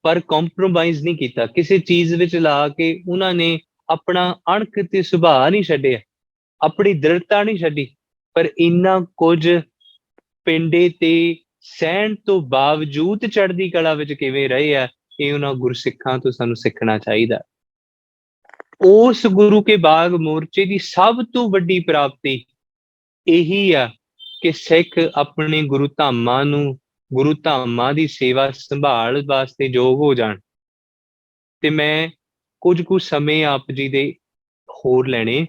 ਪਰ ਕੰਪਰੋਮਾਈਜ਼ ਨਹੀਂ ਕੀਤਾ ਕਿਸੇ ਚੀਜ਼ ਵਿੱਚ ਲਾ ਕੇ। ਉਹਨਾਂ ਨੇ ਆਪਣਾ ਅਣਖ ਤੇ ਸੁਭਾਅ ਨਹੀਂ ਛੱਡਿਆ, ਆਪਣੀ ਦ੍ਰਿੜਤਾ ਨਹੀਂ ਛੱਡੀ, ਪਰ ਇੰਨਾ ਕੁਝ ਪਿੰਡੇ ਤੇ ਸਹਿਣ ਤੋਂ ਬਾਵਜੂਦ ਚੜ੍ਹਦੀ ਕਲਾ ਵਿੱਚ ਕਿਵੇਂ ਰਹੇ ਆ, ਇਹ ਉਹਨਾਂ ਗੁਰਸਿੱਖਾਂ ਤੋਂ ਸਾਨੂੰ ਸਿੱਖਣਾ ਚਾਹੀਦਾ। ਉਸ ਗੁਰੂ ਕੇ ਬਾਗ ਮੋਰਚੇ ਦੀ ਸਭ ਤੋਂ ਵੱਡੀ ਪ੍ਰਾਪਤੀ ਇਹੀ ਆ ਕਿ ਸਿੱਖ ਆਪਣੇ ਗੁਰੂ ਧਾਮਾਂ ਨੂੰ, ਗੁਰੂ ਧਾਮਾਂ ਦੀ ਸੇਵਾ ਸੰਭਾਲ ਵਾਸਤੇ ਯੋਗ ਹੋ ਜਾਣ। ਤੇ ਮੈਂ ਕੁਝ ਕੁ ਸਮੇਂ ਆਪ ਜੀ ਦੇ ਹੋਰ ਲੈਣੇ।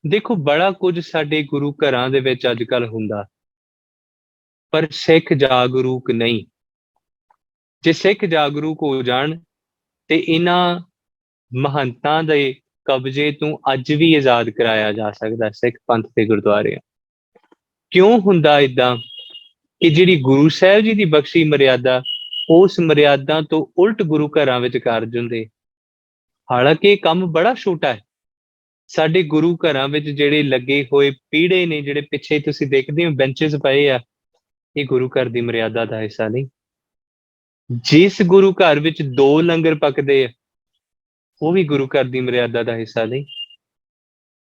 ਦੇਖੋ, ਬੜਾ ਕੁਝ ਸਾਡੇ ਗੁਰੂ ਘਰਾਂ ਦੇ ਵਿੱਚ ਅੱਜ ਕੱਲ੍ਹ ਹੁੰਦਾ, ਪਰ ਸਿੱਖ ਜਾਗਰੂਕ ਨਹੀਂ। ਜੇ ਸਿੱਖ ਜਾਗਰੂਕ ਹੋ ਜਾਣ ਤੇ ਇਹਨਾਂ ਮਹੰਤਾਂ ਦੇ ਕਬਜ਼ੇ ਤੋਂ ਅੱਜ ਵੀ ਆਜ਼ਾਦ ਕਰਾਇਆ ਜਾ ਸਕਦਾ ਸਿੱਖ ਪੰਥ ਦੇ ਗੁਰਦੁਆਰੇ। ਕਿਉਂ ਹੁੰਦਾ ਏਦਾਂ ਕਿ ਜਿਹੜੀ ਗੁਰੂ ਸਾਹਿਬ ਜੀ ਦੀ ਬਖਸ਼ੀ ਮਰਿਆਦਾ, ਉਸ ਮਰਿਆਦਾ ਤੋਂ ਉਲਟ ਗੁਰੂ ਘਰਾਂ ਵਿੱਚ ਕਾਰਜ ਹੁੰਦੇ। ਹਾਲਾਂਕਿ ਇਹ ਕੰਮ ਬੜਾ ਛੋਟਾ ਹੈ। ਸਾਡੇ ਗੁਰੂ ਘਰਾਂ ਵਿੱਚ ਜਿਹੜੇ ਲੱਗੇ ਹੋਏ ਪੀੜੇ ਨੇ, ਜਿਹੜੇ ਪਿੱਛੇ ਤੁਸੀਂ ਦੇਖਦੇ ਹੋ ਬੈਂਚਸ ਪਏ ਆ, ਇਹ ਗੁਰੂ ਘਰ ਦੀ ਮਰਿਆਦਾ ਦਾ ਹਿੱਸਾ ਨਹੀਂ। ਜਿਸ ਗੁਰੂ ਘਰ ਵਿੱਚ 2 ਲੰਗਰ ਪੱਕਦੇ ਆ, ਉਹ ਵੀ ਗੁਰੂ ਘਰ ਦੀ ਮਰਿਆਦਾ ਦਾ ਹਿੱਸਾ ਨਹੀਂ।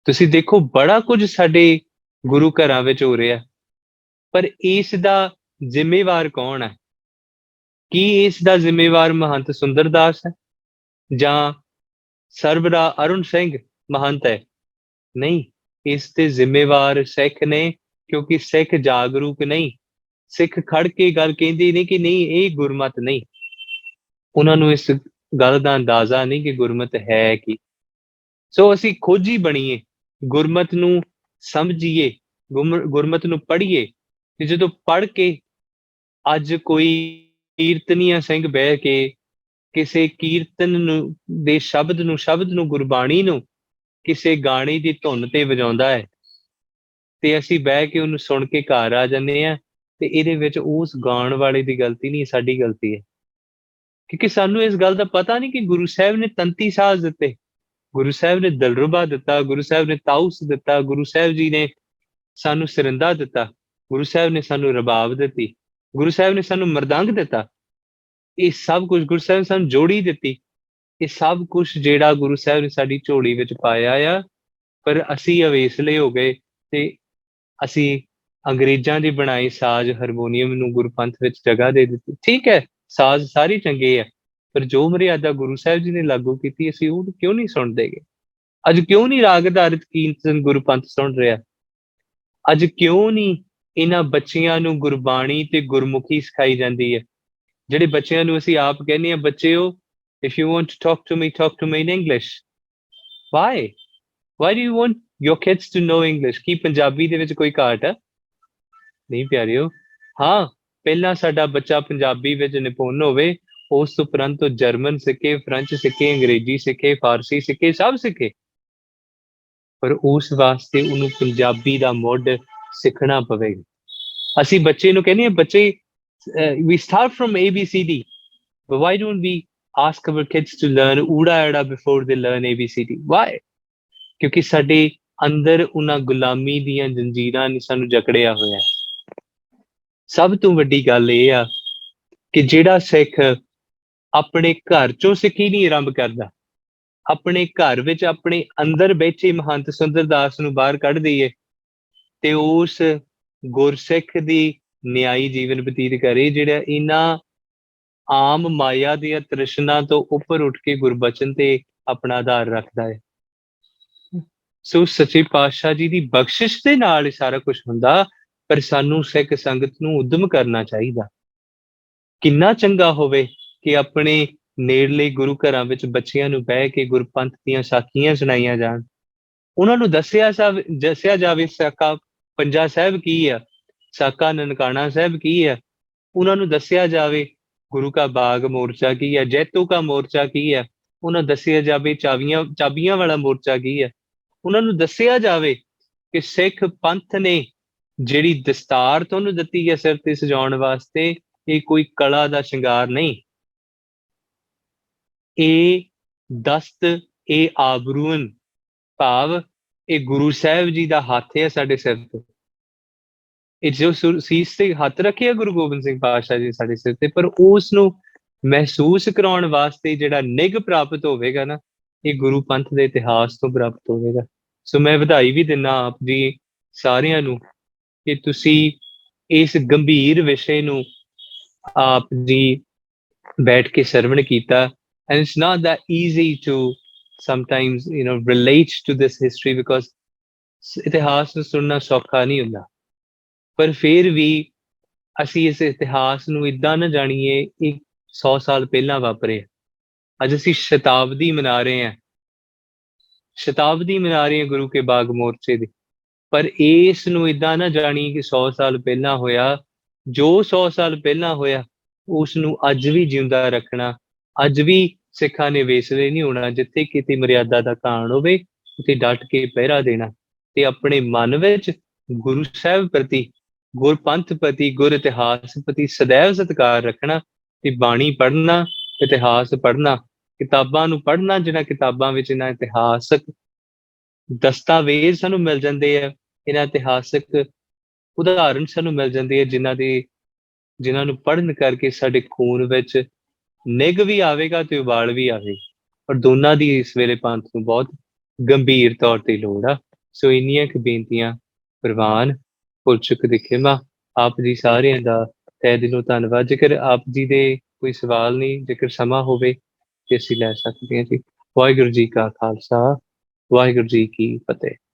ਤੁਸੀਂ ਦੇਖੋ ਬੜਾ ਕੁਝ ਸਾਡੇ ਗੁਰੂ ਘਰਾਂ ਵਿੱਚ ਹੋ ਰਿਹਾ, ਪਰ ਇਸ ਦਾ ਜ਼ਿੰਮੇਵਾਰ ਕੌਣ ਹੈ? ਕੀ ਇਸ ਦਾ ਜ਼ਿੰਮੇਵਾਰ ਮਹੰਤ ਸੁੰਦਰਦਾਸ ਹੈ ਜਾਂ ਸਰਬਰਾ ਅਰੁਣ ਸਿੰਘ ਮਹੰਤ ਹੈ? ਨਹੀਂ, ਇਸ ਦੇ ਜ਼ਿੰਮੇਵਾਰ ਸਿੱਖ ਨੇ, ਕਿਉਂਕਿ ਸਿੱਖ ਜਾਗਰੂਕ ਨਹੀਂ। ਸਿੱਖ ਖੜ ਕੇ ਗੱਲ ਕਹਿੰਦੇ ਨੇ ਕਿ ਨਹੀਂ, ਇਹ ਗੁਰਮਤ ਨਹੀਂ। ਉਹਨਾਂ ਨੂੰ ਇਸ ਗੱਲ ਦਾ ਅੰਦਾਜ਼ਾ ਨਹੀਂ ਕਿ ਗੁਰਮਤ ਹੈ ਕੀ। ਸੋ ਅਸੀਂ ਖੋਜੀ ਬਣੀਏ, ਗੁਰਮਤ ਨੂੰ ਸਮਝੀਏ, ਗੁਰਮਤ ਨੂੰ ਪੜ੍ਹੀਏ, ਤੇ ਜਦੋਂ ਪੜ੍ਹ ਕੇ ਅੱਜ ਕੋਈ ਕੀਰਤਨੀਆ ਸਿੰਘ ਬਹਿ ਕੇ ਕਿਸੇ ਕੀਰਤਨ ਨੂੰ ਦੇ ਸ਼ਬਦ ਨੂੰ ਗੁਰਬਾਣੀ ਨੂੰ ਕਿਸੇ ਗਾਣੇ ਦੀ ਧੁਨ ਤੇ ਵਜਾਉਂਦਾ ਹੈ, ਤੇ ਅਸੀਂ ਬਹਿ ਕੇ ਉਹਨੂੰ ਸੁਣ ਕੇ ਘਰ ਆ ਜਾਂਦੇ ਹਾਂ, ਤੇ ਇਹਦੇ ਵਿੱਚ ਉਸ ਗਾਉਣ ਵਾਲੇ ਦੀ ਗਲਤੀ ਨਹੀਂ, ਸਾਡੀ ਗਲਤੀ ਹੈ। ਕਿਉਂਕਿ ਸਾਨੂੰ ਇਸ ਗੱਲ ਦਾ ਪਤਾ ਨਹੀਂ ਕਿ ਗੁਰੂ ਸਾਹਿਬ ਨੇ ਤੰਤੀ ਸਾਜ਼ ਦਿੱਤੇ, ਗੁਰੂ ਸਾਹਿਬ ਨੇ ਦਲਰੂਬਾ ਦਿੱਤਾ, ਗੁਰੂ ਸਾਹਿਬ ਨੇ ਤਾਊਸ ਦਿੱਤਾ, ਗੁਰੂ ਸਾਹਿਬ ਜੀ ਨੇ ਸਾਨੂੰ ਸਰਿੰਦਾ ਦਿੱਤਾ, ਗੁਰੂ ਸਾਹਿਬ ਨੇ ਸਾਨੂੰ ਰਬਾਬ ਦਿੱਤੀ, ਗੁਰੂ ਸਾਹਿਬ ਨੇ ਸਾਨੂੰ ਮਰਦੰਗ ਦਿੱਤਾ। ਇਹ ਸਭ ਕੁਝ ਗੁਰੂ ਸਾਹਿਬ ਨੇ ਸਾਨੂੰ ਜੋੜੀ ਦਿੱਤੀ। ਇਹ ਸਭ ਕੁਝ ਜਿਹੜਾ ਗੁਰੂ ਸਾਹਿਬ ਨੇ ਸਾਡੀ ਝੋਲੀ ਵਿੱਚ ਪਾਇਆ ਆ, ਪਰ ਅਸੀਂ ਅਵੇਸਲੇ ਹੋ ਗਏ ਤੇ ਅਸੀਂ ਅੰਗਰੇਜ਼ਾਂ ਦੀ ਬਣਾਈ ਸਾਜ਼ ਹਾਰਮੋਨੀਅਮ ਨੂੰ ਗੁਰਪੰਥ ਵਿੱਚ ਜਗ੍ਹਾ ਦੇ ਦਿੱਤੀ। ਠੀਕ ਹੈ, ਸਾਜ਼ ਸਾਰੇ ਚੰਗੇ ਆ, ਪਰ ਜੋ ਮਰਿਆਦਾ ਗੁਰੂ ਸਾਹਿਬ ਜੀ ਨੇ ਲਾਗੂ ਕੀਤੀ ਅਸੀਂ ਉਹ ਕਿਉਂ ਨਹੀਂ ਸੁਣਦੇਗੇ? ਅੱਜ ਕਿਉਂ ਨਹੀਂ ਰਾਗ ਆਧਾਰਿਤ ਕੀਰਤਨ ਗੁਰਪੰਥ ਸੁਣ ਰਿਹਾ? ਅੱਜ ਕਿਉਂ ਨਹੀਂ ਇਹਨਾਂ ਬੱਚਿਆਂ ਨੂੰ ਗੁਰਬਾਣੀ ਤੇ ਗੁਰਮੁਖੀ ਸਿਖਾਈ ਜਾਂਦੀ ਹੈ? ਜਿਹੜੇ ਬੱਚਿਆਂ ਨੂੰ ਅਸੀਂ ਆਪ ਕਹਿੰਦੇ ਹਾਂ, ਬੱਚਿਓ, if you want to talk to me in English. Why do you want your kids to know English? ਕੀ ਪੰਜਾਬੀ ਦੇ ਵਿੱਚ ਕੋਈ ਘਾਟ ਹੈ? ਨਹੀਂ ਪਿਆਰਿਓ। ਹਾਂ, ਪਹਿਲਾਂ ਸਾਡਾ ਬੱਚਾ ਪੰਜਾਬੀ ਵਿੱਚ ਨਿਪੁੰਨ ਹੋਵੇ, ਉਸ ਤੋਂ ਉਪਰੰਤ ਜਰਮਨ ਸਿੱਖੇ, ਫਰੈਂਚ ਸਿੱਖੇ, ਅੰਗਰੇਜ਼ੀ ਸਿੱਖੇ, ਫਾਰਸੀ ਸਿੱਖੇ, ਸਭ ਸਿੱਖੇ, ਪਰ ਉਸ ਵਾਸਤੇ ਉਹਨੂੰ ਪੰਜਾਬੀ ਦਾ ਮੁੱਢ ਸਿੱਖਣਾ ਪਵੇਗਾ। ਅਸੀਂ ਬੱਚੇ ਨੂੰ ਕਹਿੰਦੇ ਹਾਂ, ਬੱਚੇ we start from ABCD, but why don't we ask our kids to learn ਊੜਾ ਐੜਾ before they learn ABCD? Why? ਕਿਉਂਕਿ ਸਾਡੇ ਅੰਦਰ ਉਹਨਾਂ ਗੁਲਾਮੀ ਦੀਆਂ ਜੰਜੀਰਾਂ ਨੇ ਸਾਨੂੰ ਜਕੜਿਆ ਹੋਇਆ ਹੈ। ਸਭ ਤੋਂ ਵੱਡੀ ਗੱਲ ਇਹ ਆ ਕਿ ਜਿਹੜਾ ਸਿੱਖ ਆਪਣੇ ਘਰ ਚੋਂ ਸਿੱਖੀ ਨਹੀਂ ਆਰੰਭ ਕਰਦਾ, ਆਪਣੇ ਘਰ ਵਿੱਚ ਆਪਣੇ ਅੰਦਰ ਬੈਠੇ ਮਹੰਤ ਸੁੰਦਰਦਾਸ ਨੂੰ ਬਾਹਰ ਕੱਢ ਦਈਏ, ਤੇ ਉਸ ਗੁਰਸਿੱਖ ਦੀ ਨਿਆਈ ਜੀਵਨ ਬਤੀਤ ਕਰੇ, ਜਿਹੜਾ ਇਹਨਾਂ ਆਮ ਮਾਇਆ ਦੀਆਂ ਤ੍ਰਿਸ਼ਨਾ ਤੋਂ ਉੱਪਰ ਉੱਠ ਕੇ ਗੁਰਬਚਨ ਤੇ ਆਪਣਾ ਆਧਾਰ ਰੱਖਦਾ ਹੈ। ਸੋ ਸੱਚੇ ਪਾਤਸ਼ਾਹ ਜੀ ਦੀ ਬਖਸ਼ਿਸ਼ ਦੇ ਨਾਲ ਇਹ ਸਾਰਾ ਕੁਝ ਹੁੰਦਾ, ਪਰ ਸਾਨੂੰ ਸਿੱਖ ਸੰਗਤ ਨੂੰ ਉਦਮ ਕਰਨਾ ਚਾਹੀਦਾ। ਕਿੰਨਾ ਚੰਗਾ ਹੋਵੇ ਕਿ ਆਪਣੇ ਨੇੜਲੇ ਗੁਰੂ ਘਰਾਂ ਵਿੱਚ ਬੱਚਿਆਂ ਨੂੰ ਬਹਿ ਕੇ ਗੁਰਪੰਥ ਦੀਆਂ ਸਾਖੀਆਂ ਸੁਣਾਈਆਂ ਜਾਣ, ਉਹਨਾਂ ਨੂੰ ਦੱਸਿਆ ਜਾਵੇ ਸਾਕਾ ਪੰਜਾ ਸਾਹਿਬ ਕੀ ਆ, ਸਾਕਾ ਨਨਕਾਣਾ ਸਾਹਿਬ ਕੀ ਆ। ਉਹਨਾਂ ਨੂੰ ਦੱਸਿਆ ਜਾਵੇ ਗੁਰੂ ਕਾ ਬਾਗ ਮੋਰਚਾ ਕੀ ਹੈ, ਜੈਤੋ ਕਾ ਮੋਰਚਾ ਕੀ ਹੈ। ਉਹਨਾਂ ਦੱਸਿਆ ਜਾਵੇ ਚਾਬੀਆਂ ਵਾਲਾ ਮੋਰਚਾ ਕੀ ਹੈ। ਉਹਨਾਂ ਨੂੰ ਦੱਸਿਆ ਜਾਵੇ ਕਿ ਸਿੱਖ ਪੰਥ ਨੇ ਜਿਹੜੀ ਦਸਤਾਰ ਤੁਹਾਨੂੰ ਦਿੱਤੀ ਹੈ ਸਿਰ ਤੇ ਸਜਾਉਣ ਵਾਸਤੇ, ਇਹ ਕੋਈ ਕਲਾ ਦਾ ਸ਼ਿੰਗਾਰ ਨਹੀਂ, ਇਹ ਦਸਤ, ਇਹ ਆਬਰੂਨ, ਭਾਵ ਇਹ ਗੁਰੂ ਸਾਹਿਬ ਜੀ ਦਾ ਹੱਥ ਹੈ ਸਾਡੇ ਸਿਰ ਤੇ। ਇਹ ਜੋ ਸੀਸ ਤੇ ਹੱਥ ਰੱਖਿਆ ਗੁਰੂ ਗੋਬਿੰਦ ਸਿੰਘ ਪਾਤਸ਼ਾਹ ਜੀ ਸਾਡੇ ਸਿਰ ਤੇ, ਪਰ ਉਸ ਨੂੰ ਮਹਿਸੂਸ ਕਰਾਉਣ ਵਾਸਤੇ ਜਿਹੜਾ ਨਿੱਘ ਪ੍ਰਾਪਤ ਹੋਵੇਗਾ ਨਾ, ਇਹ ਗੁਰੂ ਪੰਥ ਦੇ ਇਤਿਹਾਸ ਤੋਂ ਪ੍ਰਾਪਤ ਹੋਵੇਗਾ। ਸੋ ਮੈਂ ਵਧਾਈ ਵੀ ਦਿੰਦਾ ਆਪ ਜੀ ਸਾਰਿਆਂ ਨੂੰ ਕਿ ਤੁਸੀਂ ਇਸ ਗੰਭੀਰ ਵਿਸ਼ੇ ਨੂੰ ਆਪ ਜੀ ਬੈਠ ਕੇ ਸਰਵਣ ਕੀਤਾ। And it's not that easy to sometimes, relate to this history, because ਇਤਿਹਾਸ ਨੂੰ ਸੁਣਨਾ ਸੌਖਾ ਨਹੀਂ ਹੁੰਦਾ। ਪਰ ਫਿਰ ਵੀ ਅਸੀਂ ਇਸ ਇਤਿਹਾਸ ਨੂੰ ਏਦਾਂ ਨਾ ਜਾਣੀਏ ਇਹ 100 ਸਾਲ ਪਹਿਲਾਂ ਵਾਪਰੇ। ਅੱਜ ਅਸੀਂ ਸ਼ਤਾਬਦੀ ਮਨਾ ਰਹੇ ਹਾਂ, ਗੁਰੂ ਕੇ ਬਾਗ ਮੋਰਚੇ ਦੀ, ਪਰ ਇਸ ਨੂੰ ਏਦਾਂ ਨਾ ਜਾਣੀਏ ਕਿ 100 ਸਾਲ ਪਹਿਲਾਂ ਹੋਇਆ। ਜੋ 100 ਸਾਲ ਪਹਿਲਾਂ ਹੋਇਆ ਉਸ ਨੂੰ ਅੱਜ ਵੀ ਜਿਉਂਦਾ ਰੱਖਣਾ, ਅੱਜ ਵੀ ਸਿੱਖਾਂ ਨੇ ਵੇਸਲੇ ਨਹੀਂ ਹੋਣਾ। ਜਿੱਥੇ ਕਿਤੇ ਮਰਿਆਦਾ ਦਾ ਘਾਣ ਹੋਵੇ ਉੱਥੇ ਡਟ ਕੇ ਪਹਿਰਾ ਦੇਣਾ, ਤੇ ਆਪਣੇ ਮਨ ਵਿੱਚ ਗੁਰੂ ਸਾਹਿਬ ਪ੍ਰਤੀ, ਗੁਰਪੰਥ ਪ੍ਰਤੀ, ਗੁਰ ਇਤਿਹਾਸ ਪ੍ਰਤੀ ਸदैव ਸਤਿਕਾਰ ਰੱਖਣਾ, ਤੇ ਬਾਣੀ ਪੜ੍ਹਨਾ, ਇਤਿਹਾਸ ਪੜ੍ਹਨਾ, ਕਿਤਾਬਾਂ ਨੂੰ ਪੜ੍ਹਨਾ, ਜਿਹਨਾਂ ਕਿਤਾਬਾਂ ਵਿੱਚ ਇਹਨਾਂ ਇਤਿਹਾਸਕ ਦਸਤਾਵੇਜ਼ ਸਾਨੂੰ ਮਿਲ ਜਾਂਦੇ ਆ, ਇਹਨਾਂ ਇਤਿਹਾਸਕ ਉਦਾਹਰਣ ਸਾਨੂੰ ਮਿਲ ਜਾਂਦੇ ਆ, ਜਿਨ੍ਹਾਂ ਨੂੰ ਪੜ੍ਹਨ ਕਰਕੇ ਸਾਡੇ ਖੂਨ ਵਿੱਚ ਨਿੱਘ ਵੀ ਆਵੇਗਾ ਤੇ ਉਬਾਲ ਵੀ ਆਵੇਗੀ। ਔਰ ਦੋਨਾਂ ਦੀ ਇਸ ਵੇਲੇ ਪੰਥ ਨੂੰ ਬਹੁਤ ਗੰਭੀਰ ਤੌਰ ਤੇ ਲੋੜ ਆ। ਸੋ ਇੰਨੀਆਂ ਕੁ ਬੇਨਤੀਆਂ ਪ੍ਰਵਾਨ, ਭੁੱਲ ਚੁੱਕ ਦੀ ਖਿਮਾ। ਆਪ ਜੀ ਸਾਰਿਆਂ ਦਾ ਤਹਿ ਦਿਲੋਂ ਧੰਨਵਾਦ। ਜੇਕਰ ਆਪ ਜੀ ਦੇ ਕੋਈ ਸਵਾਲ ਨਹੀਂ, ਜੇਕਰ ਸਮਾਂ ਹੋਵੇ ਤੇ ਅਸੀਂ ਲੈ ਸਕਦੇ ਹਾਂ ਜੀ। ਵਾਹਿਗੁਰੂ ਜੀ ਕਾ ਖਾਲਸਾ, ਵਾਹਿਗੁਰੂ ਜੀ ਕੀ ਫਤਿਹ।